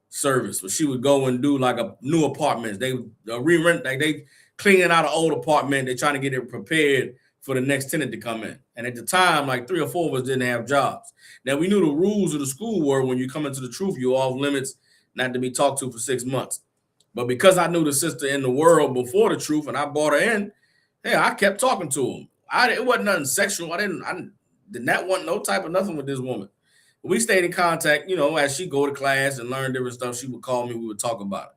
service where she would go and do like a new apartments. They re-rent, like they cleaning out an old apartment. They're trying to get it prepared for the next tenant to come in. And at the time, like 3 or 4 of us didn't have jobs. Now, we knew the rules of the school were when you come into the truth, you're off limits, not to be talked to for 6 months. But because I knew the sister in the world before the truth and I brought her in, hey, I kept talking to him. It wasn't nothing sexual. I did not want no type of nothing with this woman. We stayed in contact, as she go to class and learn different stuff. She would call me, we would talk about it.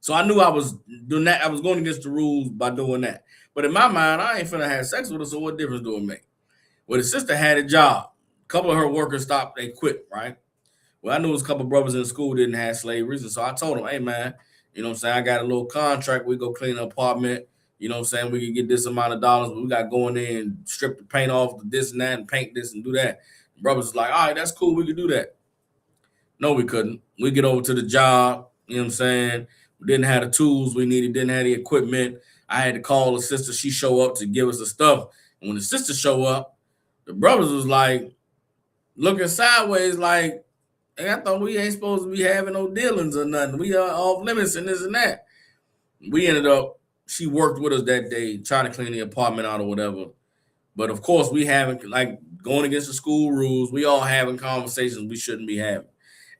So I knew I was doing that. I was going against the rules by doing that. But in my mind, I ain't finna have sex with her, so what difference do it make? Well, the sister had a job. A couple of her workers stopped, they quit, right? Well, I knew there was a couple of brothers in school didn't have slavery, so I told them, hey, man, I got a little contract. We go clean an apartment. We can get this amount of dollars, but we got to go in there and strip the paint off this and that and paint this and do that. The brothers was like, all right, that's cool. We could do that. No, we couldn't. We get over to the job, We didn't have the tools we needed, didn't have the equipment. I had to call the sister. She show up to give us the stuff. And when the sister show up, the brothers was like looking sideways like, hey, I thought we ain't supposed to be having no dealings or nothing. We are off limits and this and that. We ended up, she worked with us that day, trying to clean the apartment out or whatever. But of course, we haven't, like, going against the school rules. We all having conversations we shouldn't be having.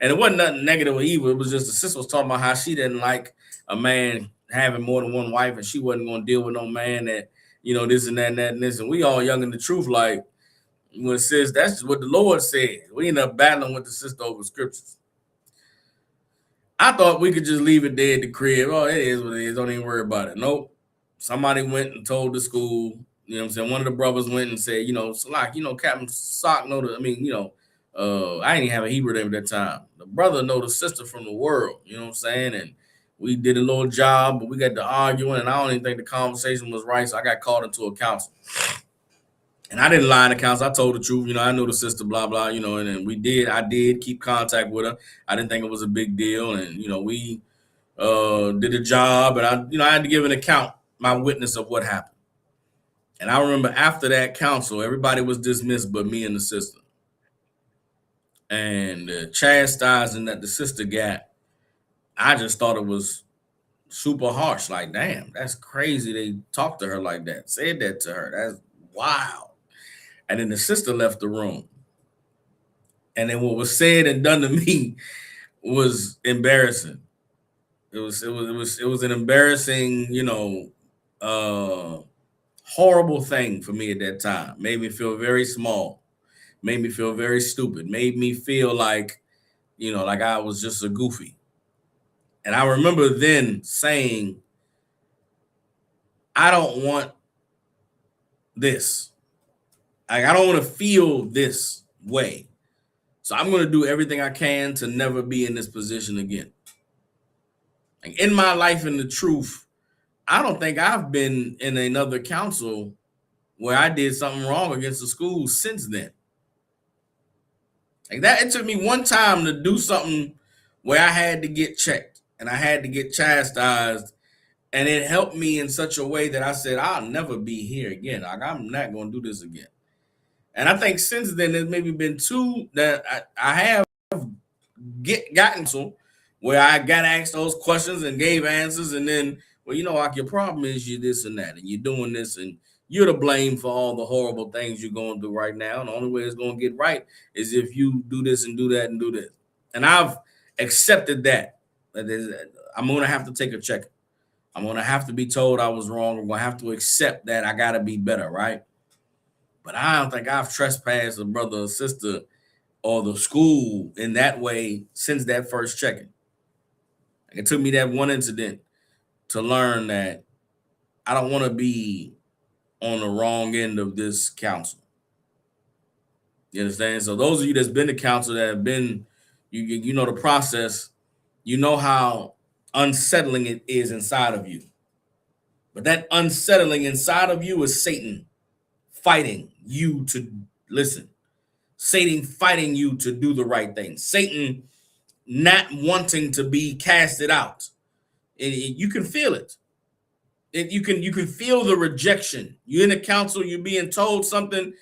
And it wasn't nothing negative or evil. It was just the sister was talking about how she didn't like a man having more than one wife, and she wasn't going to deal with no man that, this and that and that and this. And we all young in the truth, like, when it says that's just what the Lord said. We ended up battling with the sister over scriptures. I thought we could just leave it there at the crib. Oh, it is what it is. Don't even worry about it. Nope. Somebody went and told the school. One of the brothers went and said, Captain Sock know the, I didn't even have a Hebrew name at that time. The brother know the sister from the world, And we did a little job, but we got to arguing, and I don't even think the conversation was right, so I got called into a council. And I didn't lie in the council. I told the truth. I knew the sister, blah, blah, and then I did keep contact with her. I didn't think it was a big deal. And, we did a job, and I had to give an account, my witness of what happened. And I remember after that council, everybody was dismissed but me and the sister. And the chastising that the sister got, I just thought it was super harsh. Like, damn, that's crazy. They talked to her like that, said that to her. That's wild. And then the sister left the room. And then what was said and done to me was embarrassing. It was an embarrassing, horrible thing for me at that time. Made me feel very small. Made me feel very stupid. Made me feel like, like I was just a goofy. And I remember then saying, I don't want this. Like, I don't want to feel this way. So I'm going to do everything I can to never be in this position again. Like, in my life in the truth, I don't think I've been in another council where I did something wrong against the school since then. Like that, it took me one time to do something where I had to get checked and I had to get chastised, and it helped me in such a way that I said, I'll never be here again. Like, I'm not going to do this again. And I think since then, there's maybe been 2 that I have gotten to where I got asked those questions and gave answers, and then, well, like, your problem is you're this and that, and you're doing this, and you're to blame for all the horrible things you're going to do right now. And the only way it's going to get right is if you do this and do that and do this. And I've accepted that. I'm going to have to take a check. I'm going to have to be told I was wrong. I'm going to have to accept that I got to be better, right? But I don't think I've trespassed a brother or sister or the school in that way since that first checking. It took me that one incident to learn that I don't want to be on the wrong end of this council. You understand? So those of you that's been to council, that have been, you know the process, you know how unsettling it is inside of you. But that unsettling inside of you is Satan fighting you to listen. Satan fighting you to do the right thing. Satan not wanting to be casted out. You can feel it. You can feel the rejection. You're in a council, you're being told something.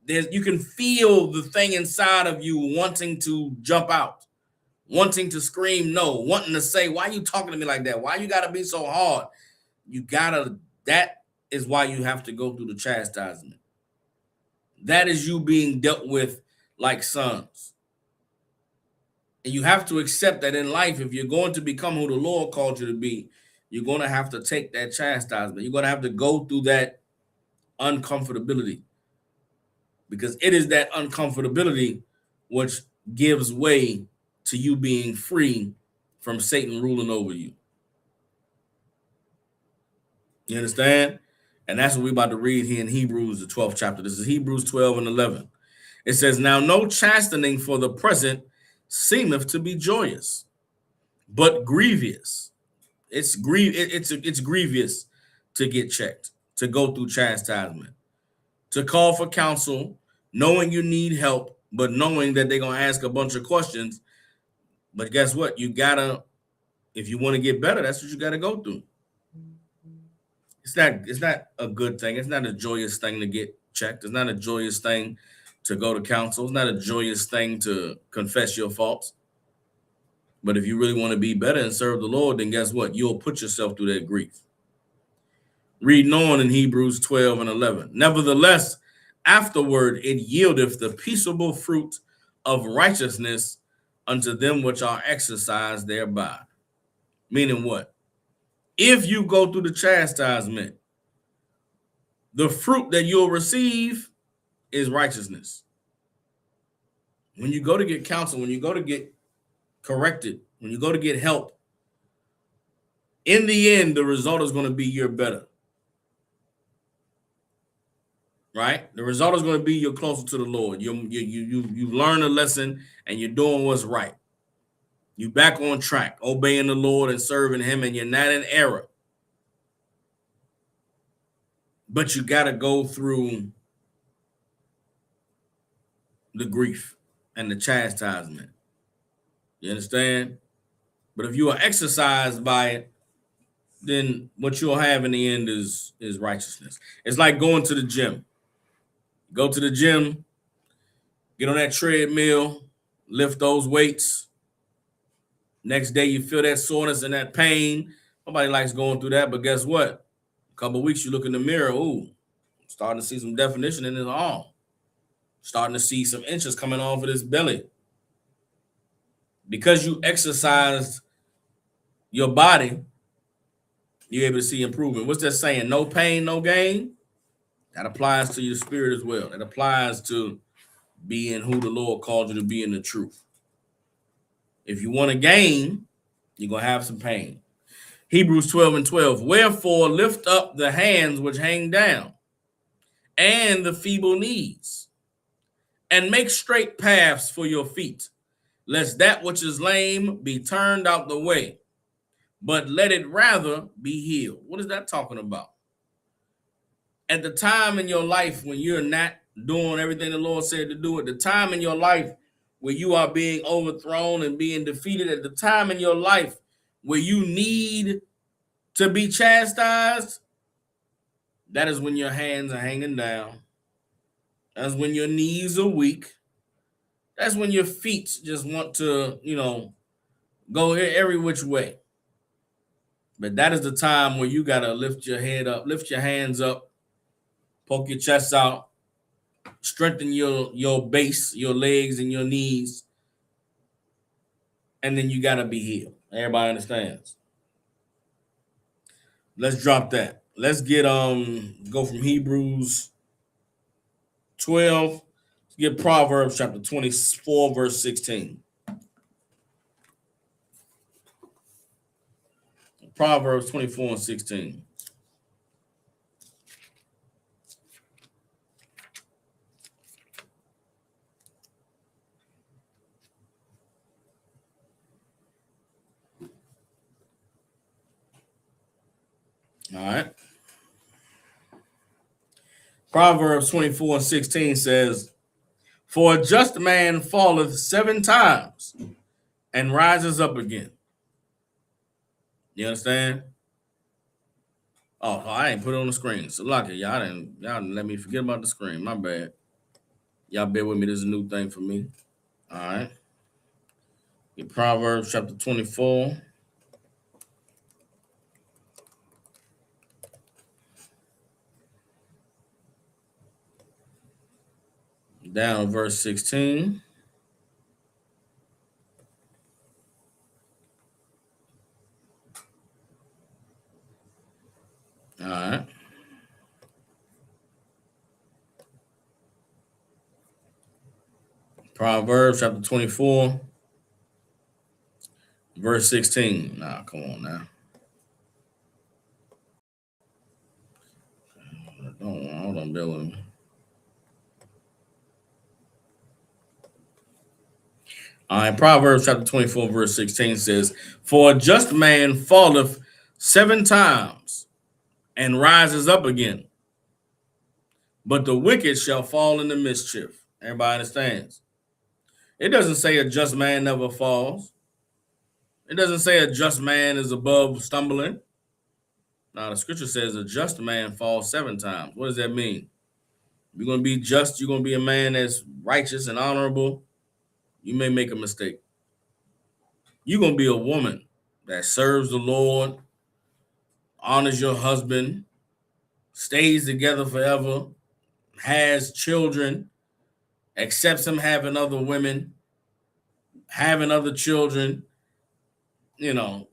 You can feel the thing inside of you wanting to jump out, wanting to scream no, wanting to say, why are you talking to me like that? Why you gotta be so hard? You gotta, that is why you have to go through the chastisement. That is you being dealt with like sons. And you have to accept that in life, if you're going to become who the Lord called you to be, you're going to have to take that chastisement. You're going to have to go through that uncomfortability, because it is that uncomfortability which gives way to you being free from Satan ruling over you. You understand? And that's what we're about to read here in Hebrews, the 12th chapter. This is Hebrews 12 and 11. It says, now no chastening for the present seemeth to be joyous, but grievous. It's grievous to get checked, to go through chastisement, to call for counsel, knowing you need help, but knowing that they're going to ask a bunch of questions. But guess what? You gotta, if you want to get better, that's what you got to go through. It's not a good thing. It's not a joyous thing to get checked. It's not a joyous thing to go to counsel. It's not a joyous thing to confess your faults. But if you really want to be better and serve the Lord, then guess what? You'll put yourself through that grief. Reading on in Hebrews 12 and 11. Nevertheless, afterward it yieldeth the peaceable fruit of righteousness unto them which are exercised thereby. Meaning what? If you go through the chastisement, the fruit that you'll receive is righteousness. When you go to get counsel, when you go to get corrected, when you go to get help, in the end, the result is going to be you're better. Right? The result is going to be you're closer to the Lord. You've learned a lesson and you're doing what's right. You're back on track, obeying the Lord and serving him, and you're not in error. But you got to go through the grief and the chastisement. You understand? But if you are exercised by it, then what you'll have in the end is righteousness. It's like going to the gym. Go to the gym, get on that treadmill, lift those weights. Next day, you feel that soreness and that pain. Nobody likes going through that, but guess what? A couple of weeks, you look in the mirror, ooh, starting to see some definition in his arm. Starting to see some inches coming off of his belly. Because you exercised your body, you're able to see improvement. What's that saying? No pain, no gain? That applies to your spirit as well. That applies to being who the Lord called you to be in the truth. If you want to gain, you're going to have some pain. Hebrews 12 and 12. Wherefore lift up the hands which hang down, and the feeble knees, and make straight paths for your feet, lest that which is lame be turned out the way, but let it rather be healed. What is that talking about? At the time in your life when you're not doing everything the Lord said to do, at the time in your life where you are being overthrown and being defeated, at the time in your life where you need to be chastised, that is when your hands are hanging down. That's when your knees are weak. That's when your feet just want to, go every which way. But that is the time where you got to lift your head up, lift your hands up, poke your chest out, strengthen your base, your legs and your knees, and then you got to be healed. Everybody understands. Let's drop that. Let's get go from Hebrews 12 to get Proverbs chapter 24 verse 16. Proverbs 24 and 16. All right. Proverbs 24 and 16 says, for a just man falleth 7 times and rises up again. You understand? Oh, I ain't put it on the screen. So lucky y'all didn't let me forget about the screen. My bad. Y'all bear with me. This is a new thing for me. All right. Get Proverbs chapter 24. down to verse 16. All right. Proverbs chapter 24, verse 16. Nah, come on now. Hold on, bear with me. All right, Proverbs chapter 24, verse 16 says, "For a just man falleth 7 times and rises up again, but the wicked shall fall into mischief." Everybody understands? It doesn't say a just man never falls. It doesn't say a just man is above stumbling. Now, the scripture says a just man falls 7 times. What does that mean? You're going to be just, you're going to be a man that's righteous and honorable. You may make a mistake. You're going to be a woman that serves the Lord, honors your husband, stays together forever, has children, accepts him having other women, having other children. You know,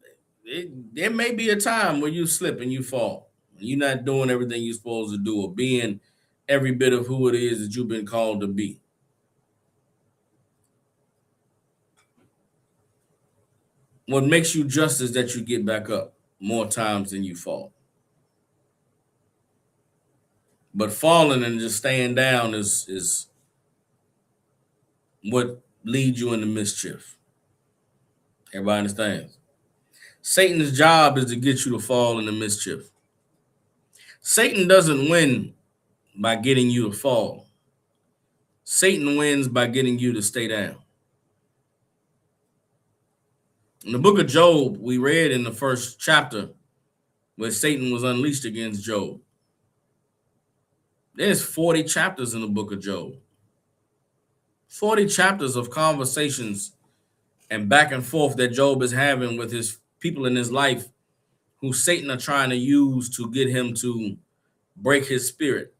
there may be a time where you slip and you fall. You're not doing everything you're supposed to do or being every bit of who it is that you've been called to be. What makes you just is that you get back up more times than you fall. But falling and just staying down is what leads you into mischief. Everybody understands? Satan's job is to get you to fall into mischief. Satan doesn't win by getting you to fall. Satan wins by getting you to stay down. In the book of Job, we read in the first chapter where Satan was unleashed against Job. There's 40 chapters in the book of Job. 40 chapters of conversations and back and forth that Job is having with his people in his life who Satan are trying to use to get him to break his spirit.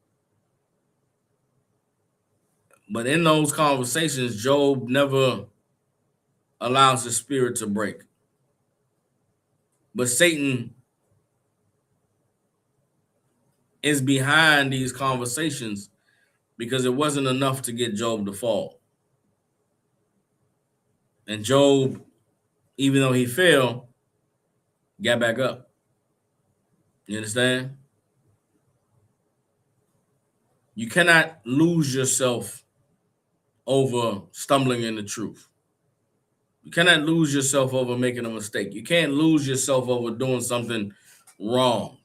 But in those conversations, Job never allows his spirit to break. But Satan is behind these conversations because it wasn't enough to get Job to fall. And Job, even though he fell, got back up. You understand? You cannot lose yourself over stumbling in the truth. You cannot lose yourself over making a mistake. You can't lose yourself over doing something wrong.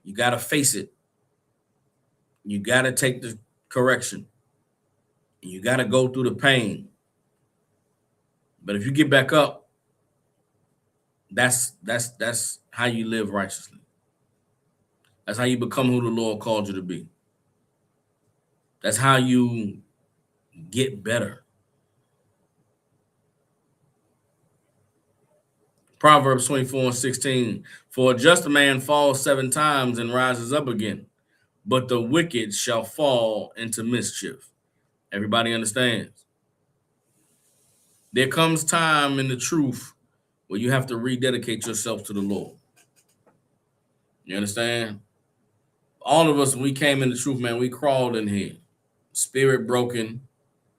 You got to face it. You got to take the correction. You got to go through the pain. But if you get back up, that's how you live righteously. That's how you become who the Lord called you to be. That's how you get better. Proverbs 24:16, "For a just man falls 7 times and rises up again, but the wicked shall fall into mischief." Everybody understands? There comes time in the truth where you have to rededicate yourself to the Lord. You understand? All of us, when we came in the truth, man, we crawled in here. Spirit broken,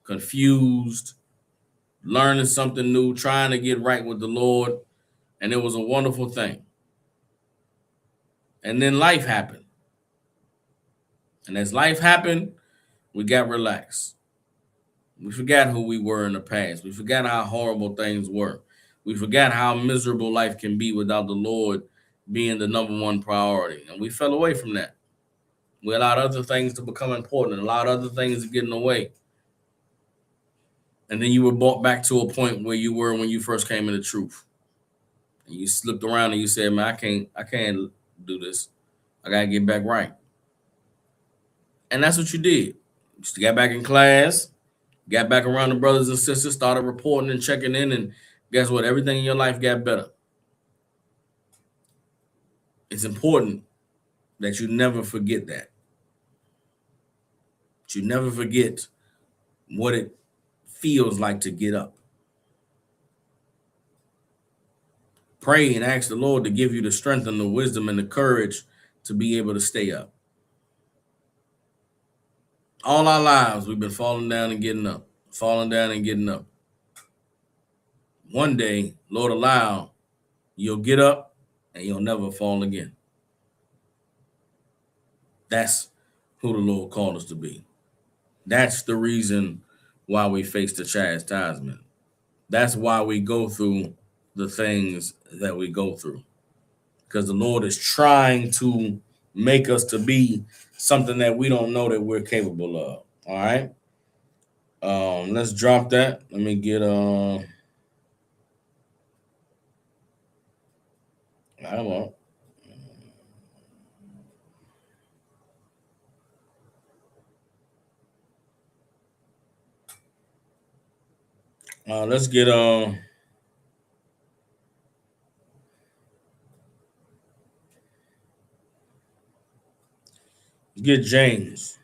confused, learning something new, trying to get right with the Lord. And it was a wonderful thing. And then life happened. And as life happened, we got relaxed. We forgot who we were in the past. We forgot how horrible things were. We forgot how miserable life can be without the Lord being the number one priority. And we fell away from that. We allowed other things to become important, allowed other things to get in the way. And then you were brought back to a point where you were when you first came into truth. And you looked around and you said, "Man, I can't do this. I gotta get back right." And that's what you did. You got back in class, got back around the brothers and sisters, started reporting and checking in, and guess what? Everything in your life got better. It's important that you never forget that. But you never forget what it feels like to get up. Pray and ask the Lord to give you the strength and the wisdom and the courage to be able to stay up. All our lives, we've been falling down and getting up, falling down and getting up. One day, Lord allow, you'll get up and you'll never fall again. That's who the Lord called us to be. That's the reason why we face the chastisement. That's why we go through the things that we go through. Because the Lord is trying to make us to be something that we don't know that we're capable of. All right. Let's drop that. Let me get I won't. Let's get James.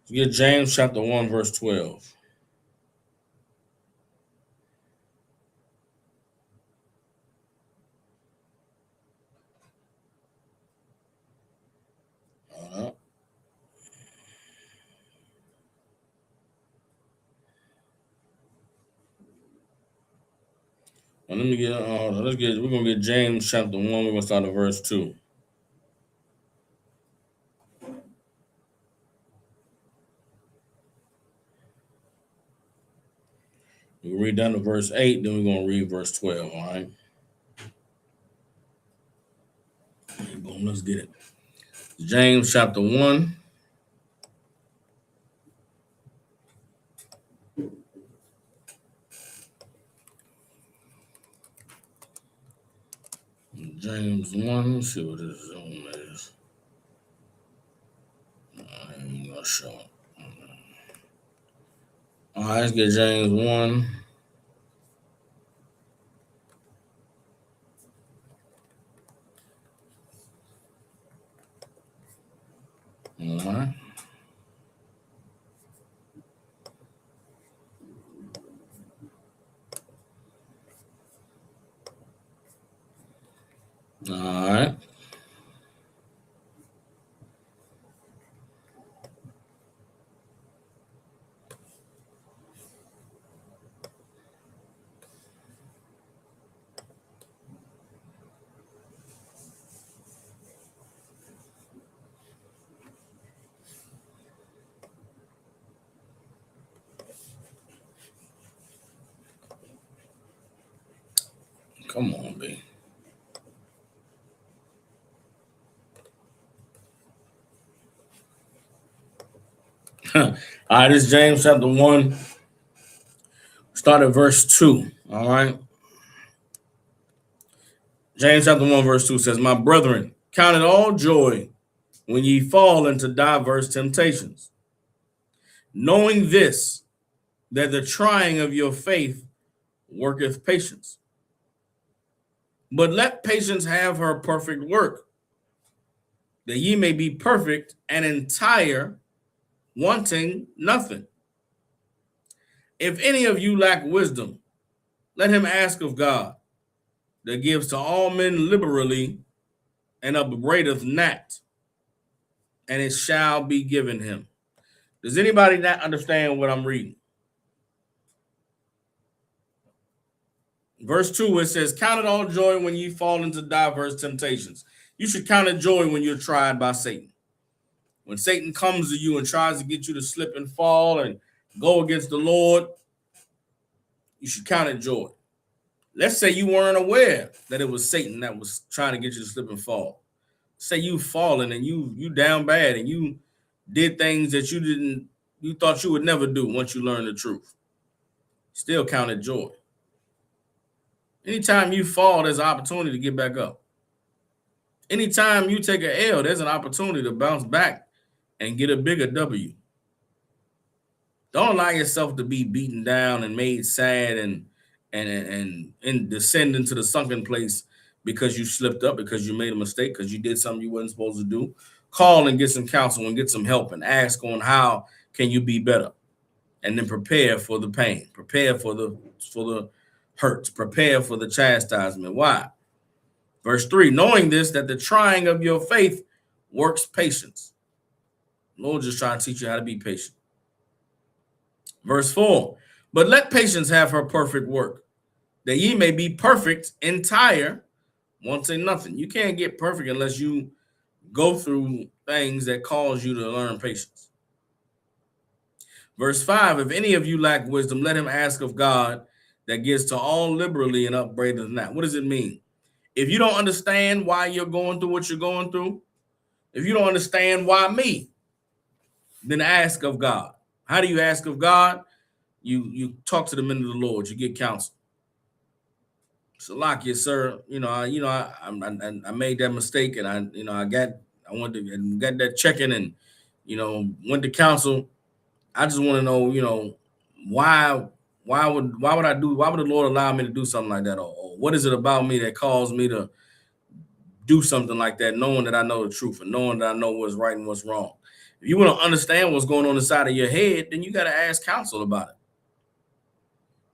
Get James chapter 1, verse 12. We're gonna get James chapter 1. We're gonna start at verse 2. We'll read down to verse 8, then we're gonna read verse 12, all right? Boom, let's get it. James chapter 1. James 1, let's see what this Zoom is. I ain't gonna show it. All right, let's get James 1. All right. All right. Come on, B. All right, this is James chapter 1. Start at verse 2. All right. James chapter 1, verse 2 says, My brethren, count it all joy when ye fall into diverse temptations, knowing this, that the trying of your faith worketh patience. But let patience have her perfect work, that ye may be perfect and entire, wanting nothing. If any of you lack wisdom, let him ask of God, that gives to all men liberally and upbraideth not, and it shall be given him. Does anybody not understand what I'm reading? Verse 2, it says, Count it all joy when you fall into diverse temptations. You should count it joy when you're tried by Satan. When Satan comes to you and tries to get you to slip and fall and go against the Lord, you should count it joy. Let's say you weren't aware that it was Satan that was trying to get you to slip and fall. Say you fallen and you down bad and you did things that you thought you would never do once you learned the truth. Still count it joy. Anytime you fall, there's an opportunity to get back up. Anytime you take an L, there's an opportunity to bounce back and get a bigger W. Don't allow yourself to be beaten down and made sad and descend into the sunken place because you slipped up, because you made a mistake, because you did something you wasn't supposed to do. Call and get some counsel and get some help and ask on how can you be better. And then prepare for the pain, prepare for the hurts, prepare for the chastisement. Why? Verse 3, knowing this, that the trying of your faith works patience. The Lord just trying to teach you how to be patient. Verse 4, but let patience have her perfect work, that ye may be perfect, entire, wanting nothing. You can't get perfect unless you go through things that cause you to learn patience. Verse 5, if any of you lack wisdom, let him ask of God, that gives to all liberally and upbraideth not. What does it mean? If you don't understand why you're going through what you're going through, if you don't understand why me, then ask of God. How do you ask of God? You talk to the men of the Lord. You get counsel. So, like, yes, sir. I made that mistake, and I went to got that check-in, and went to counsel. I just want to know, why would the Lord allow me to do something like that, or what is it about me that caused me to do something like that, knowing that I know the truth and knowing that I know what's right and what's wrong. If you want to understand what's going on inside of your head, then you got to ask counsel about it.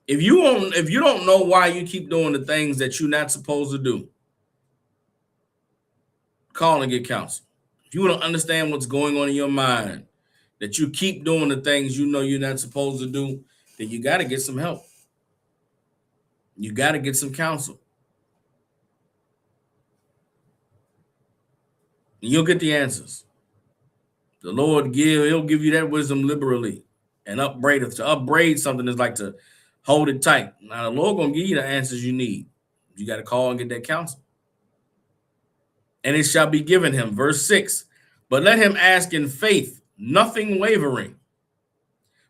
If you don't know why you keep doing the things that you're not supposed to do, call and get counsel. If you want to understand what's going on in your mind, that you keep doing the things you know you're not supposed to do, then you got to get some help. You got to get some counsel. And you'll get the answers. The Lord he'll give you that wisdom liberally and upbraideth. To upbraid something is like to hold it tight. Now the Lord gonna give you the answers you need. You got to call and get that counsel. And it shall be given him. Verse 6, but let him ask in faith, nothing wavering.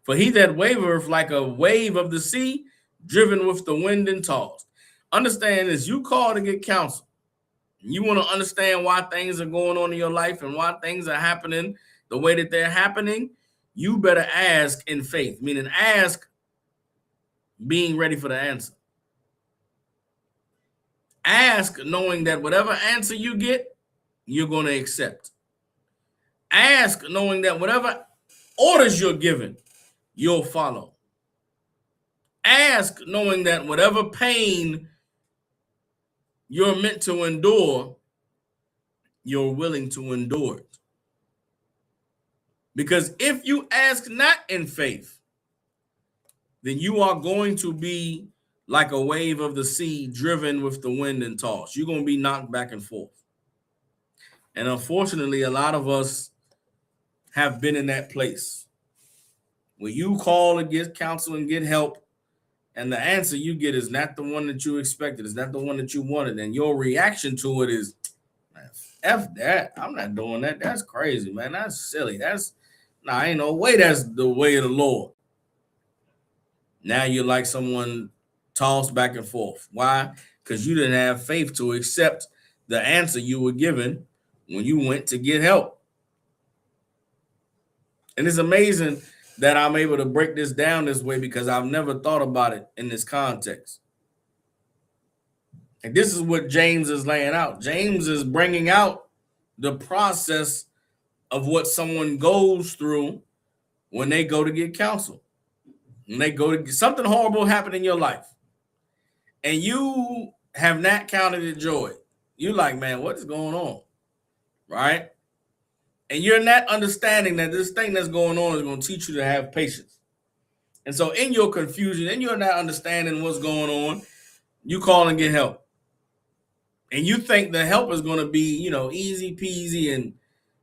For he that wavereth like a wave of the sea, driven with the wind and tossed. Understand this, you call to get counsel. You want to understand why things are going on in your life and why things are happening the way that they're happening, you better ask in faith, meaning ask being ready for the answer. Ask knowing that whatever answer you get, you're going to accept. Ask knowing that whatever orders you're given, you'll follow. Ask knowing that whatever pain you're meant to endure, you're willing to endure it. Because if you ask not in faith, then you are going to be like a wave of the sea driven with the wind and tossed. You're going to be knocked back and forth. And unfortunately, a lot of us have been in that place where you call and get counsel and get help, and the answer you get is not the one that you expected. It's not the one that you wanted. And your reaction to it is, F that. I'm not doing that. That's crazy, man. That's silly. Ain't no way that's the way of the Lord. Now you're like someone tossed back and forth. Why? Because you didn't have faith to accept the answer you were given when you went to get help. And it's amazing that I'm able to break this down this way because I've never thought about it in this context. And this is what James is laying out. James is bringing out the process of what someone goes through when they go to get counsel. When they go to get something horrible happen in your life and you have not counted it joy. You're like, man, what is going on? Right? And you're not understanding that this thing that's going on is going to teach you to have patience. And so in your confusion and you're not understanding what's going on, you call and get help. And you think the help is going to be, easy peasy and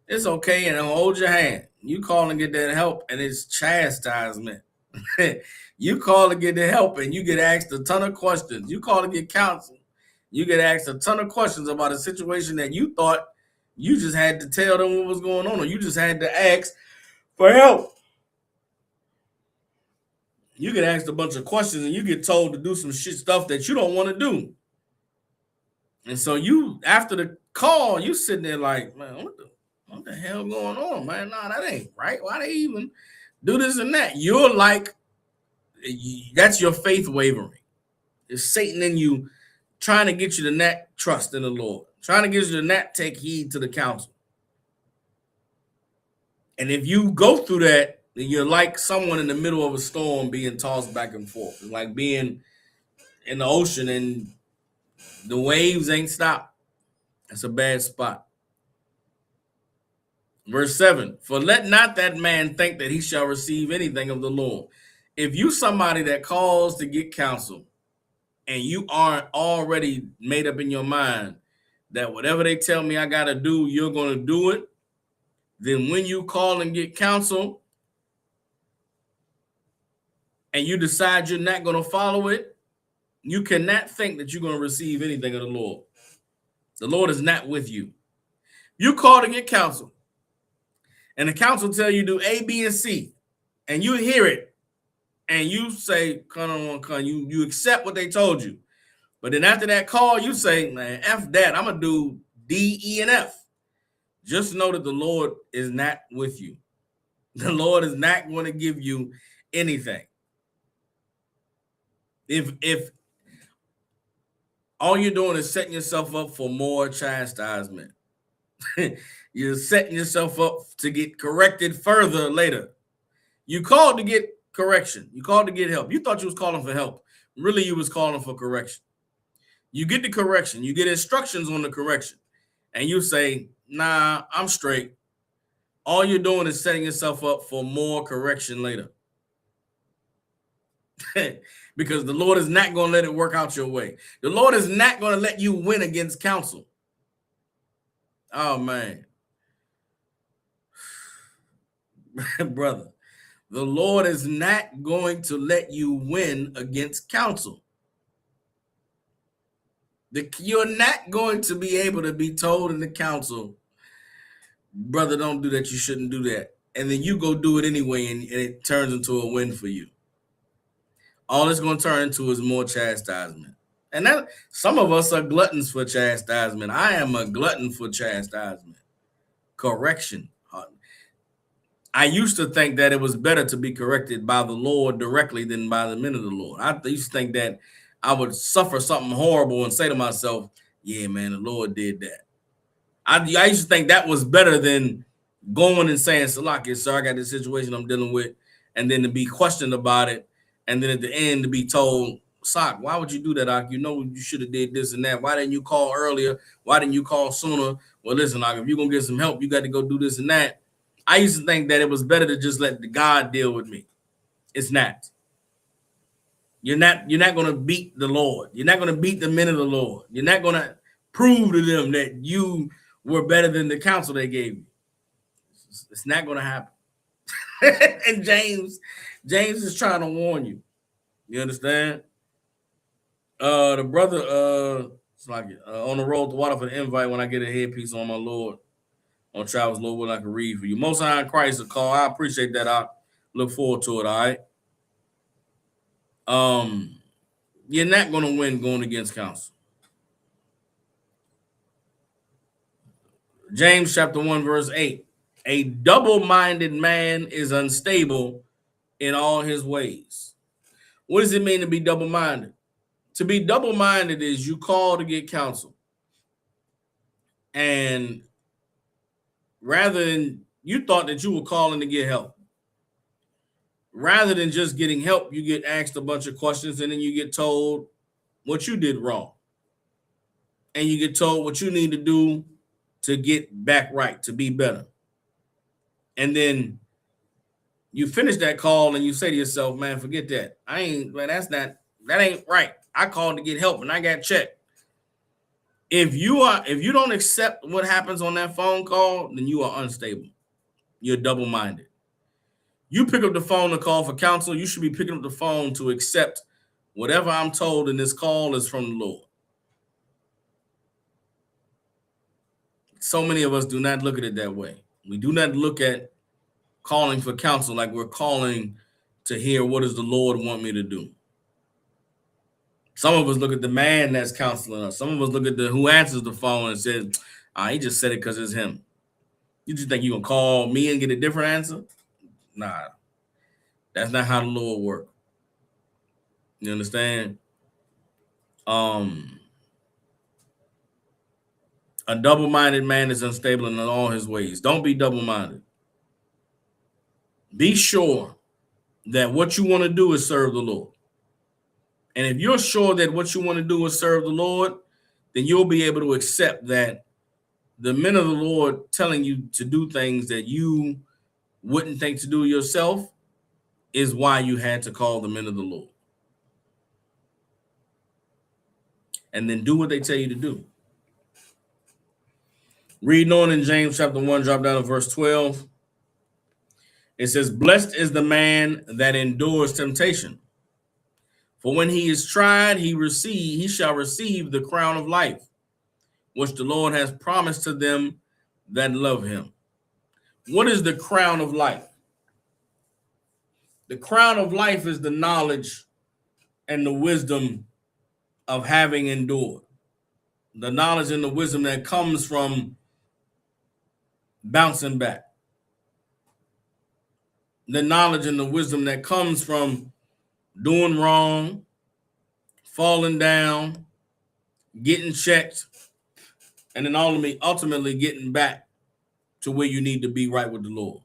it's okay and I'll hold your hand. You call and get that help and it's chastisement. You call to get the help and you get asked a ton of questions. You call to get counsel. You get asked a ton of questions about a situation that you thought you just had to tell them what was going on, or you just had to ask for help. You get asked a bunch of questions and you get told to do some stuff that you don't want to do. And so you, after the call, you sitting there like, man, what the hell going on, man? Nah, that ain't right. Why they even do this and that? You're like, that's your faith wavering. It's Satan in you trying to get you to not trust in the Lord, trying to get you to not take heed to the counsel. And if you go through that, then you're like someone in the middle of a storm being tossed back and forth. It's like being in the ocean and the waves ain't stopped. That's a bad spot. Verse 7, for let not that man think that he shall receive anything of the Lord. If you somebody that calls to get counsel and you aren't already made up in your mind that whatever they tell me I got to do, you're going to do it, then when you call and get counsel and you decide you're not going to follow it, you cannot think that you're going to receive anything of the Lord. The Lord is not with you. You call to get counsel, and the counsel tell you do A, B, and C, and you hear it, and you say, come on, you accept what they told you. But then after that call, you say, man, F that, I'm going to do D, E, and F. Just know that the Lord is not with you. The Lord is not going to give you anything. If all you're doing is setting yourself up for more chastisement, you're setting yourself up to get corrected further later. You called to get correction. You called to get help. You thought you was calling for help. Really, you was calling for correction. You get the correction. You get instructions on the correction. And you say, nah, I'm straight. All you're doing is setting yourself up for more correction later. Because the Lord is not going to let it work out your way. The Lord is not going to let you win against counsel. Oh, man. Brother, the Lord is not going to let you win against counsel. You're not going to be able to be told in the counsel, brother, don't do that. You shouldn't do that. And then you go do it anyway, and it turns into a win for you. All it's going to turn into is more chastisement. And that some of us are gluttons for chastisement. I am a glutton for chastisement. Correction. I used to think that it was better to be corrected by the Lord directly than by the men of the Lord. I used to think that I would suffer something horrible and say to myself, yeah, man, the Lord did that. I used to think that was better than going and saying, Salakia, sir, I got this situation I'm dealing with, and then to be questioned about it, and then at the end to be told, Sock, why would you do that, Ak? You know you should have did this and that. Why didn't you call earlier? Why didn't you call sooner? Well, listen, Ak, if you're going to get some help, you got to go do this and that. I used to think that it was better to just let God deal with me. It's not. You're not going to beat the Lord. You're not going to beat the men of the Lord. You're not going to prove to them that you were better than the counsel they gave you. It's not going to happen. And James is trying to warn you. You understand? The brother, it's like on the road to water for the invite when I get a headpiece on my Lord. On Travis Lord, what I can read for you. Most High in Christ a call. I appreciate that. I look forward to it. All right. You're not going to win going against counsel. James chapter 1, verse 8. A double-minded man is unstable in all his ways. What does it mean to be double-minded? To be double-minded is you call to get counsel. And rather than you thought that you were calling to get help. Rather than just getting help, you get asked a bunch of questions and then you get told what you did wrong. And you get told what you need to do to get back right, to be better. And then you finish that call and you say to yourself, man, forget that. That ain't right. I called to get help and I got checked. If you don't accept what happens on that phone call, then you are unstable. You're double-minded. You pick up the phone to call for counsel. You should be picking up the phone to accept whatever I'm told in this call is from the Lord. So many of us do not look at it that way. We do not look at calling for counsel like we're calling to hear what does the Lord want me to do. Some of us look at the man that's counseling us. Some of us look at the who answers the phone and says, he just said it because it's him. You just think you're going to call me and get a different answer? Nah, that's not how the Lord works. You understand? A double-minded man is unstable in all his ways. Don't be double-minded. Be sure that what you want to do is serve the Lord. And if you're sure that what you want to do is serve the Lord, then you'll be able to accept that the men of the Lord telling you to do things that you wouldn't think to do yourself is why you had to call the men of the Lord. And then do what they tell you to do. Reading on in James chapter 1, drop down to verse 12. It says, blessed is the man that endures temptation. For when he is tried, he shall receive the crown of life, which the Lord has promised to them that love him. What is the crown of life? The crown of life is the knowledge and the wisdom of having endured. The knowledge and the wisdom that comes from bouncing back. The knowledge and the wisdom that comes from doing wrong, falling down, getting checked, and then ultimately getting back to where you need to be right with the Lord.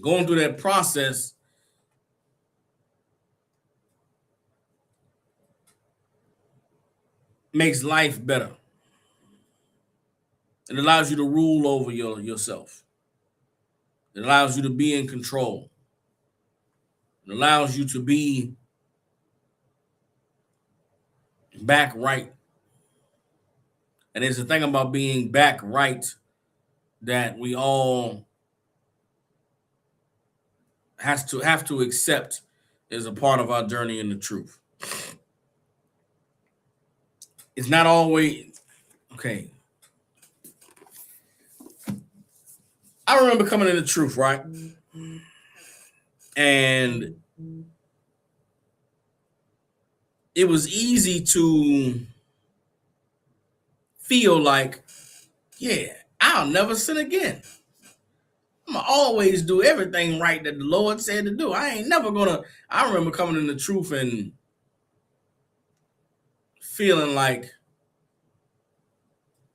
Going through that process makes life better. It allows you to rule over yourself. It allows you to be in control. It allows you to be back right. And it's the thing about being back right that we all have to accept is a part of our journey in the truth. It's not always okay. I remember coming in the truth, right? And it was easy to feel like, yeah, I'll never sin again. I'm gonna always do everything right that the Lord said to do. I remember coming in the truth and feeling like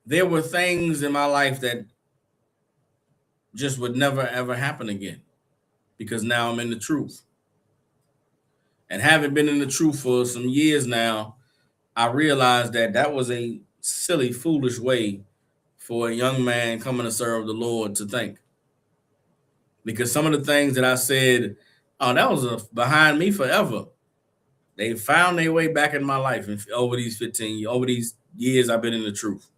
there were things in my life that just would never, ever happen again because now I'm in the truth. And having been in the truth for some years now, I realized that was a silly, foolish way for a young man coming to serve the Lord to think. Because some of the things that I said, that was behind me forever. They found their way back in my life over these years I've been in the truth.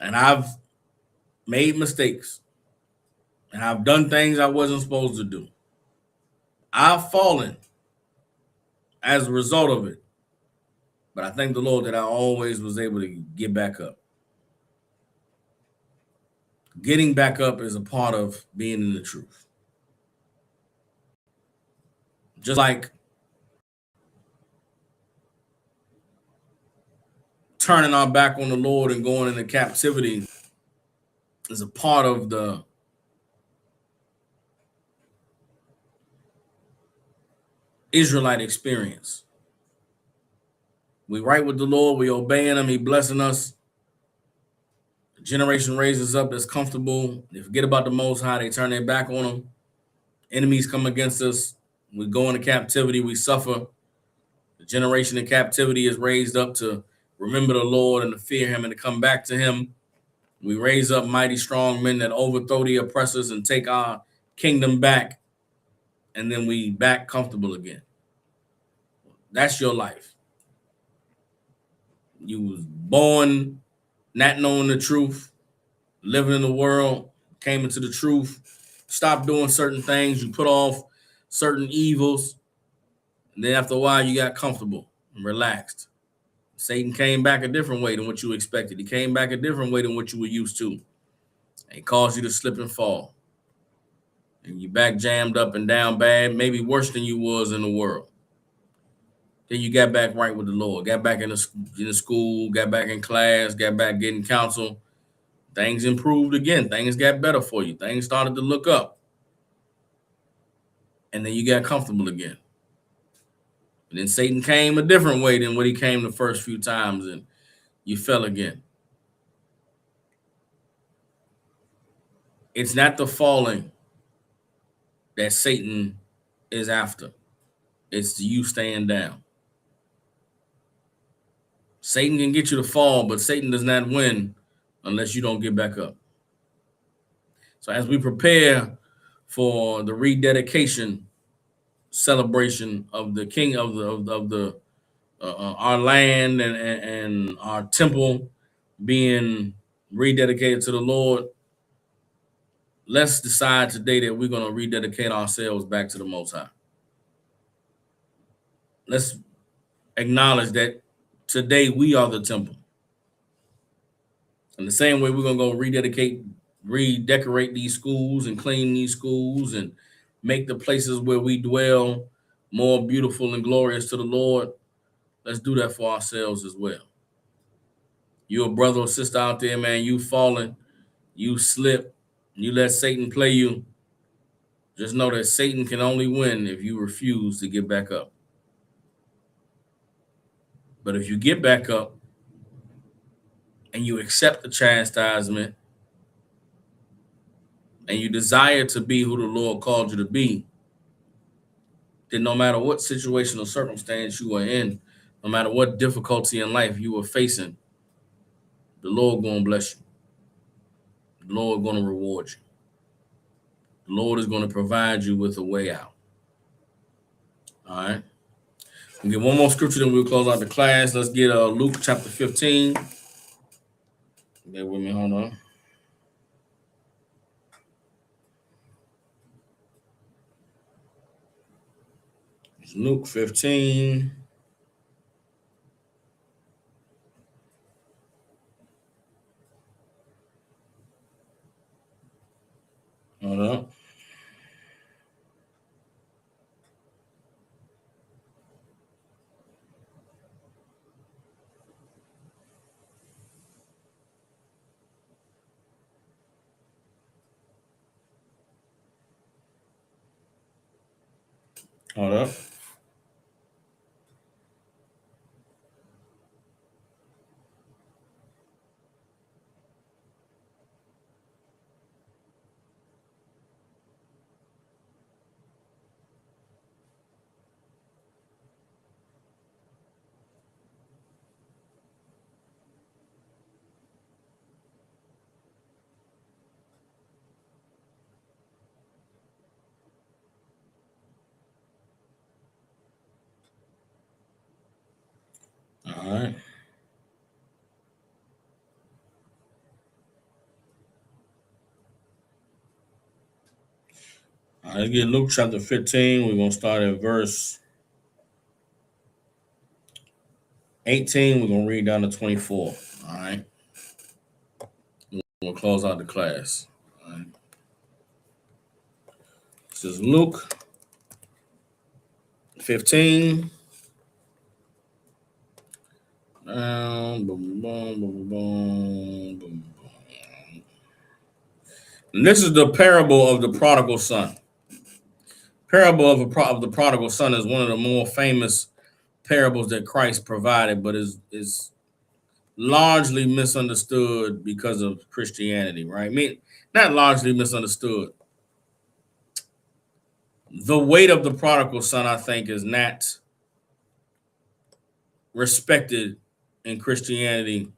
And I've made mistakes. And I've done things I wasn't supposed to do. I've fallen as a result of it. But I thank the Lord that I always was able to get back up. Getting back up is a part of being in the truth. Just like turning our back on the Lord and going into captivity is a part of the Israelite experience. We right with the Lord, we obeying him, he blessing us. The generation raises up that's comfortable. They forget about the Most High, they turn their back on him. Enemies come against us. We go into captivity, we suffer. The generation in captivity is raised up to remember the Lord and to fear him and to come back to him. We raise up mighty strong men that overthrow the oppressors and take our kingdom back. And then we back comfortable again. That's your life. You was born not knowing the truth, living in the world, came into the truth, stopped doing certain things, you put off certain evils, and then after a while you got comfortable and relaxed. Satan came back a different way than what you expected. He came back a different way than what you were used to. He caused you to slip and fall. and you back jammed up and down bad, maybe worse than you was in the world. Then you got back right with the Lord, got back in the school, got back in class, got back getting counsel. Things improved again. Things got better for you. Things started to look up. And then you got comfortable again. And then Satan came a different way than what he came the first few times, and you fell again. It's not the falling that Satan is after. It's you staying down. Satan can get you to fall, but Satan does not win unless you don't get back up. So as we prepare for the rededication celebration of the King of the our land and our temple being rededicated to the Lord, let's decide today that we're going to rededicate ourselves back to the Most High. Let's acknowledge that today we are the temple. In the same way, we're going to go redecorate these schools and clean these schools and make the places where we dwell more beautiful and glorious to the Lord. Let's do that for ourselves as well. You're a brother or sister out there, man, you falling, you slip, you let Satan play you. Just know that Satan can only win if you refuse to get back up. But if you get back up and you accept the chastisement and you desire to be who the Lord called you to be, then no matter what situation or circumstance you are in, no matter what difficulty in life you are facing, the Lord going to bless you. The Lord going to reward you. The Lord is going to provide you with a way out. All right. We'll get one more scripture, then we'll close out the class. Let's get Luke chapter 15. Bear with me, hold on. It's Luke 15. Hold up. Hold up. All right. All right, let's get Luke chapter 15. We're going to start at verse 18. We're going to read down to 24. All right. We'll close out the class. All right. This is Luke 15. Boom, boom, boom, boom, boom, boom. And this is the parable of the prodigal son. Parable of the prodigal son is one of the more famous parables that Christ provided, but is largely misunderstood because of Christianity, right? I mean, not largely misunderstood. The weight of the prodigal son, I think, is not respected in Christianity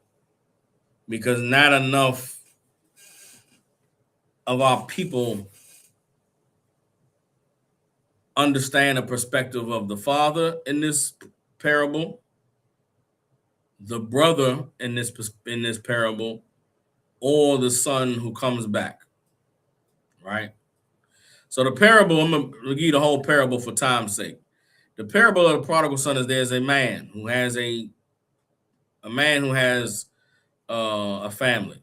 because not enough of our people understand the perspective of the father in this parable, the brother in this parable, or the son who comes back, right? So the parable, I'm going to give you the whole parable for time's sake. The parable of the prodigal son is there's a man who has a family.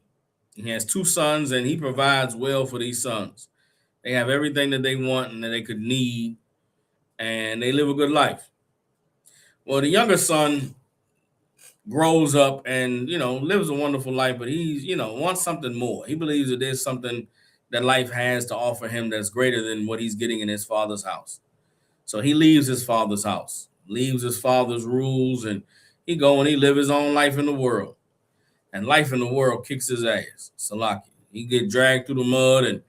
He has two sons, and he provides well for these sons. They have everything that they want and that they could need, and they live a good life. Well, the younger son grows up and, lives a wonderful life, but he's, wants something more. He believes that there's something that life has to offer him that's greater than what he's getting in his father's house. So he leaves his father's house, leaves his father's rules, and he live his own life in the world. And life in the world kicks his ass. Salaki. He get dragged through the mud and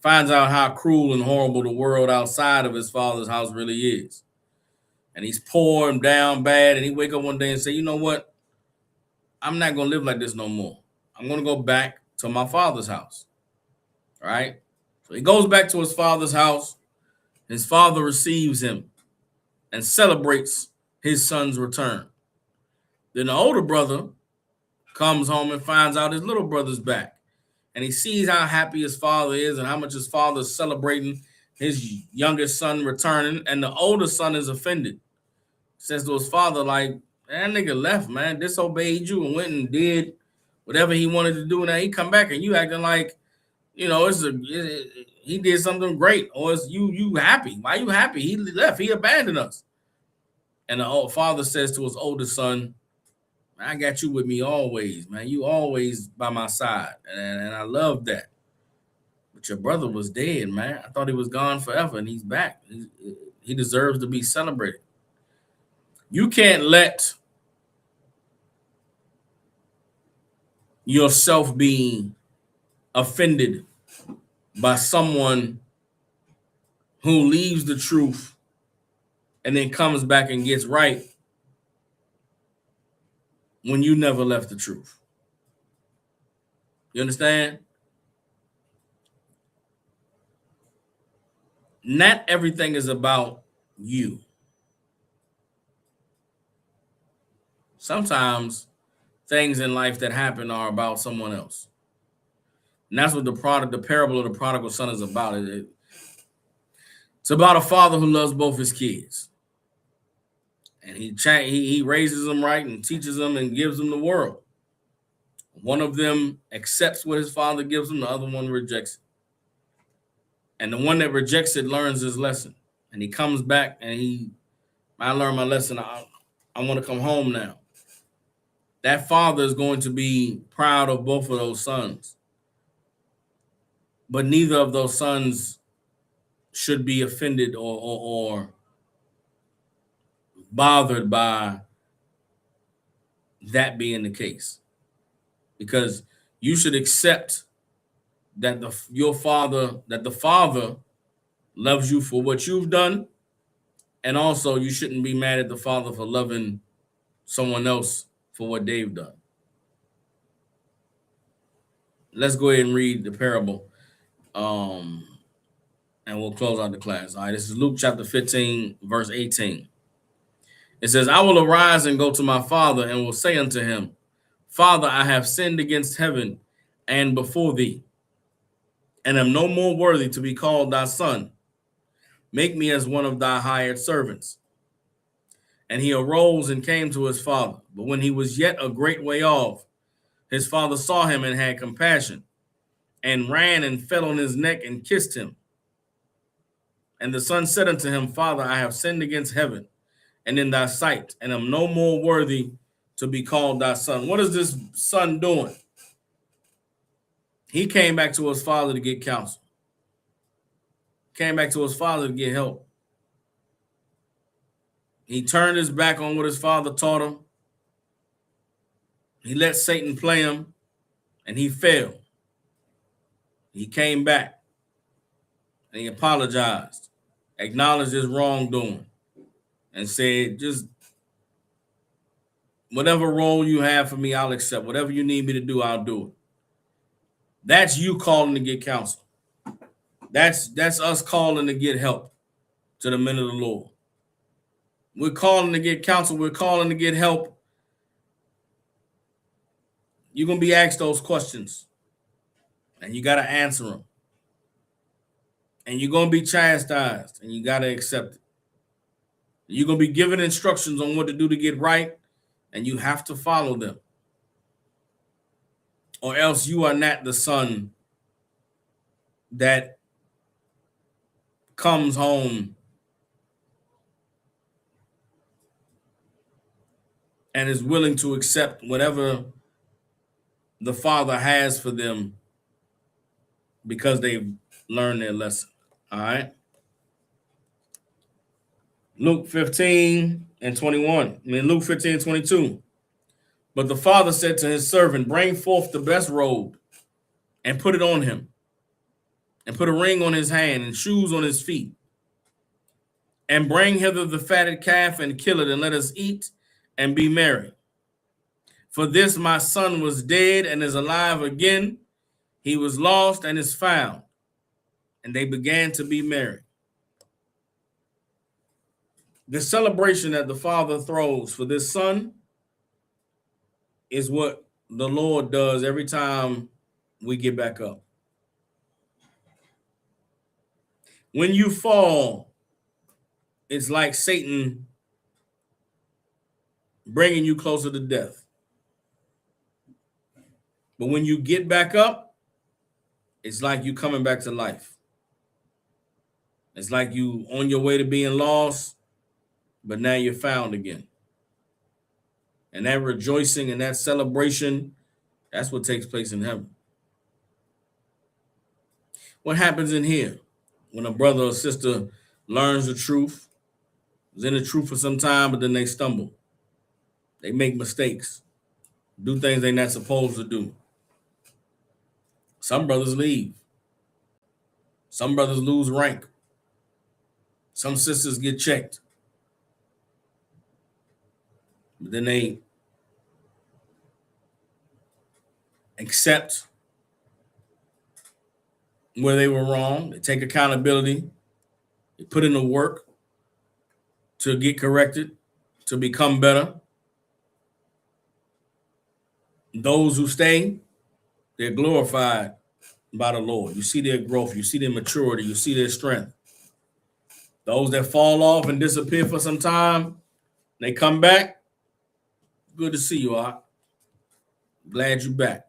finds out how cruel and horrible the world outside of his father's house really is. And he's poor and down bad, and he wake up one day and say, you know what? I'm not going to live like this no more. I'm going to go back to my father's house. All right? So he goes back to his father's house. His father receives him and celebrates his son's return. Then the older brother comes home and finds out his little brother's back. And he sees how happy his father is and how much his father is celebrating his youngest son returning. And the older son is offended. Says to his father, like, that nigga left, man, disobeyed you and went and did whatever he wanted to do. Now he come back and you acting like, he did something great. Or it's you happy. Why you happy? He left. He abandoned us. And the old father says to his older son, I got you with me always, man. You always by my side. And I love that. But your brother was dead, man. I thought he was gone forever, and he's back. He deserves to be celebrated. You can't let yourself be offended by someone who leaves the truth and then comes back and gets right when you never left the truth. You understand? Not everything is about you. Sometimes things in life that happen are about someone else. And that's what the parable of the prodigal son is about. It's about a father who loves both his kids. And he raises them right and teaches them and gives them the world. One of them accepts what his father gives him, the other one rejects it. And the one that rejects it learns his lesson. And he comes back and I learned my lesson. I want to come home now. That father is going to be proud of both of those sons. But neither of those sons should be offended or bothered by that being the case. Because you should accept that the father loves you for what you've done. And also you shouldn't be mad at the father for loving someone else for what they've done. Let's go ahead and read the parable. And we'll close out the class. All right, this is Luke chapter 15, verse 18. It says, I will arise and go to my father and will say unto him, Father, I have sinned against heaven and before thee, and am no more worthy to be called thy son. Make me as one of thy hired servants. And he arose and came to his father. But when he was yet a great way off, his father saw him and had compassion, and ran and fell on his neck and kissed him. And the son said unto him, Father, I have sinned against heaven and in thy sight, and am no more worthy to be called thy son. What is this son doing? He came back to his father to get counsel. Came back to his father to get help. He turned his back on what his father taught him. He let Satan play him, and he fell. He came back, and he apologized, acknowledged his wrongdoing, and said, just whatever role you have for me, I'll accept. Whatever you need me to do, I'll do it. That's you calling to get counsel. That's us calling to get help to the men of the Lord. We're calling to get counsel. We're calling to get help. You're going to be asked those questions, and you got to answer them. And you're going to be chastised, and you got to accept it. You're going to be given instructions on what to do to get right, and you have to follow them. Or else you are not the son that comes home and is willing to accept whatever the Father has for them because they've learned their lesson. All right. Luke 15:22. But the father said to his servant, bring forth the best robe and put it on him, and put a ring on his hand and shoes on his feet. And bring hither the fatted calf and kill it, and let us eat and be merry. For this my son was dead and is alive again. He was lost and is found. And they began to be merry. The celebration that the father throws for this son is what the Lord does every time we get back up. When you fall, it's like Satan bringing you closer to death. But when you get back up, it's like you coming back to life. It's like you on your way to being lost, but now you're found again. And that rejoicing and that celebration, that's what takes place in heaven. What happens in here when a brother or sister learns the truth, is in the truth for some time, but then they stumble? They make mistakes, do things they're not supposed to do. Some brothers leave. Some brothers lose rank. Some sisters get checked. But then they accept where they were wrong. They take accountability. They put in the work to get corrected, to become better. Those who stay, they're glorified by the Lord. You see their growth. You see their maturity. You see their strength. Those that fall off and disappear for some time, they come back. Good to see you, Art. Glad you're back.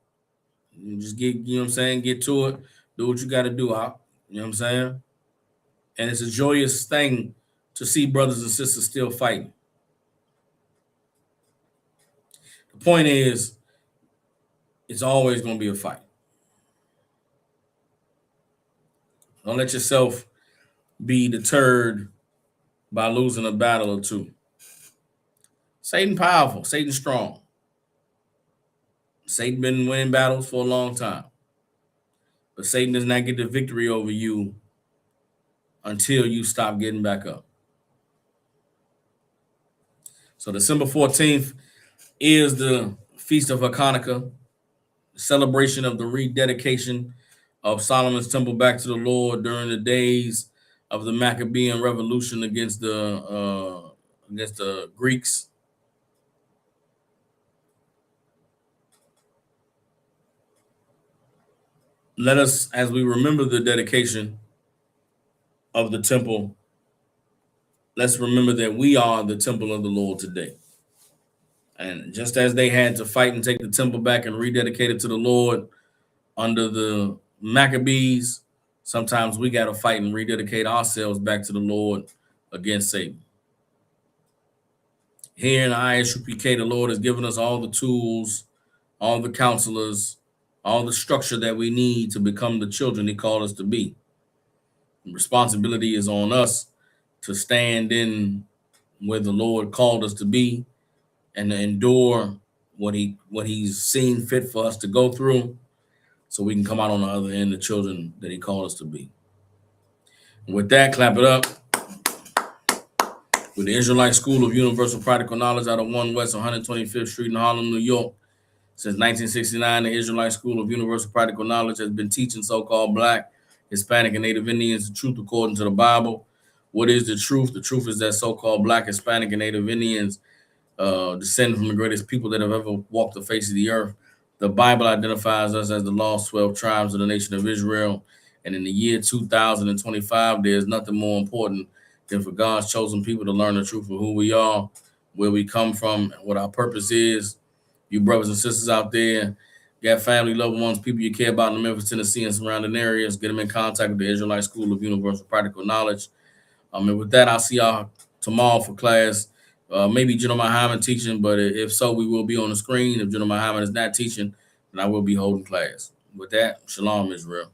You just get, you know what I'm saying, get to it. Do what you got to do, Art. You know what I'm saying? And it's a joyous thing to see brothers and sisters still fighting. The point is, it's always going to be a fight. Don't let yourself be deterred by losing a battle or two. Satan powerful, Satan strong. Satan been winning battles for a long time. But Satan does not get the victory over you until you stop getting back up. So December 14th is the Feast of Hachaanakah, the celebration of the rededication of Solomon's temple back to the Lord during the days of the Maccabean revolution against the Greeks. Let us, as we remember the dedication of the temple, let's remember that we are the temple of the Lord today. And just as they had to fight and take the temple back and rededicate it to the Lord under the Maccabees, sometimes we got to fight and rededicate ourselves back to the Lord against Satan. Here in ISUPK, the Lord has given us all the tools, all the counselors, all the structure that we need to become the children he called us to be. The responsibility is on us to stand in where the Lord called us to be and to endure what he's seen fit for us to go through so we can come out on the other end the children that he called us to be. And with that, clap it up. With the Israelite School of Universal Practical Knowledge out of 1 West 125th Street in Harlem, New York. Since 1969, the Israelite School of Universal Practical Knowledge has been teaching so-called Black, Hispanic, and Native Indians the truth according to the Bible. What is the truth? The truth is that so-called Black, Hispanic, and Native Indians descend from the greatest people that have ever walked the face of the earth. The Bible identifies us as the lost 12 tribes of the nation of Israel. And in the year 2025, there's nothing more important than for God's chosen people to learn the truth of who we are, where we come from, and what our purpose is. You brothers and sisters out there, got family, loved ones, people you care about in the Memphis, Tennessee, and surrounding areas, get them in contact with the Israelite School of Universal Practical Knowledge. And with that, I'll see y'all tomorrow for class. Maybe General Muhammad teaching, but if so, we will be on the screen. If General Muhammad is not teaching, then I will be holding class. With that, shalom, Israel.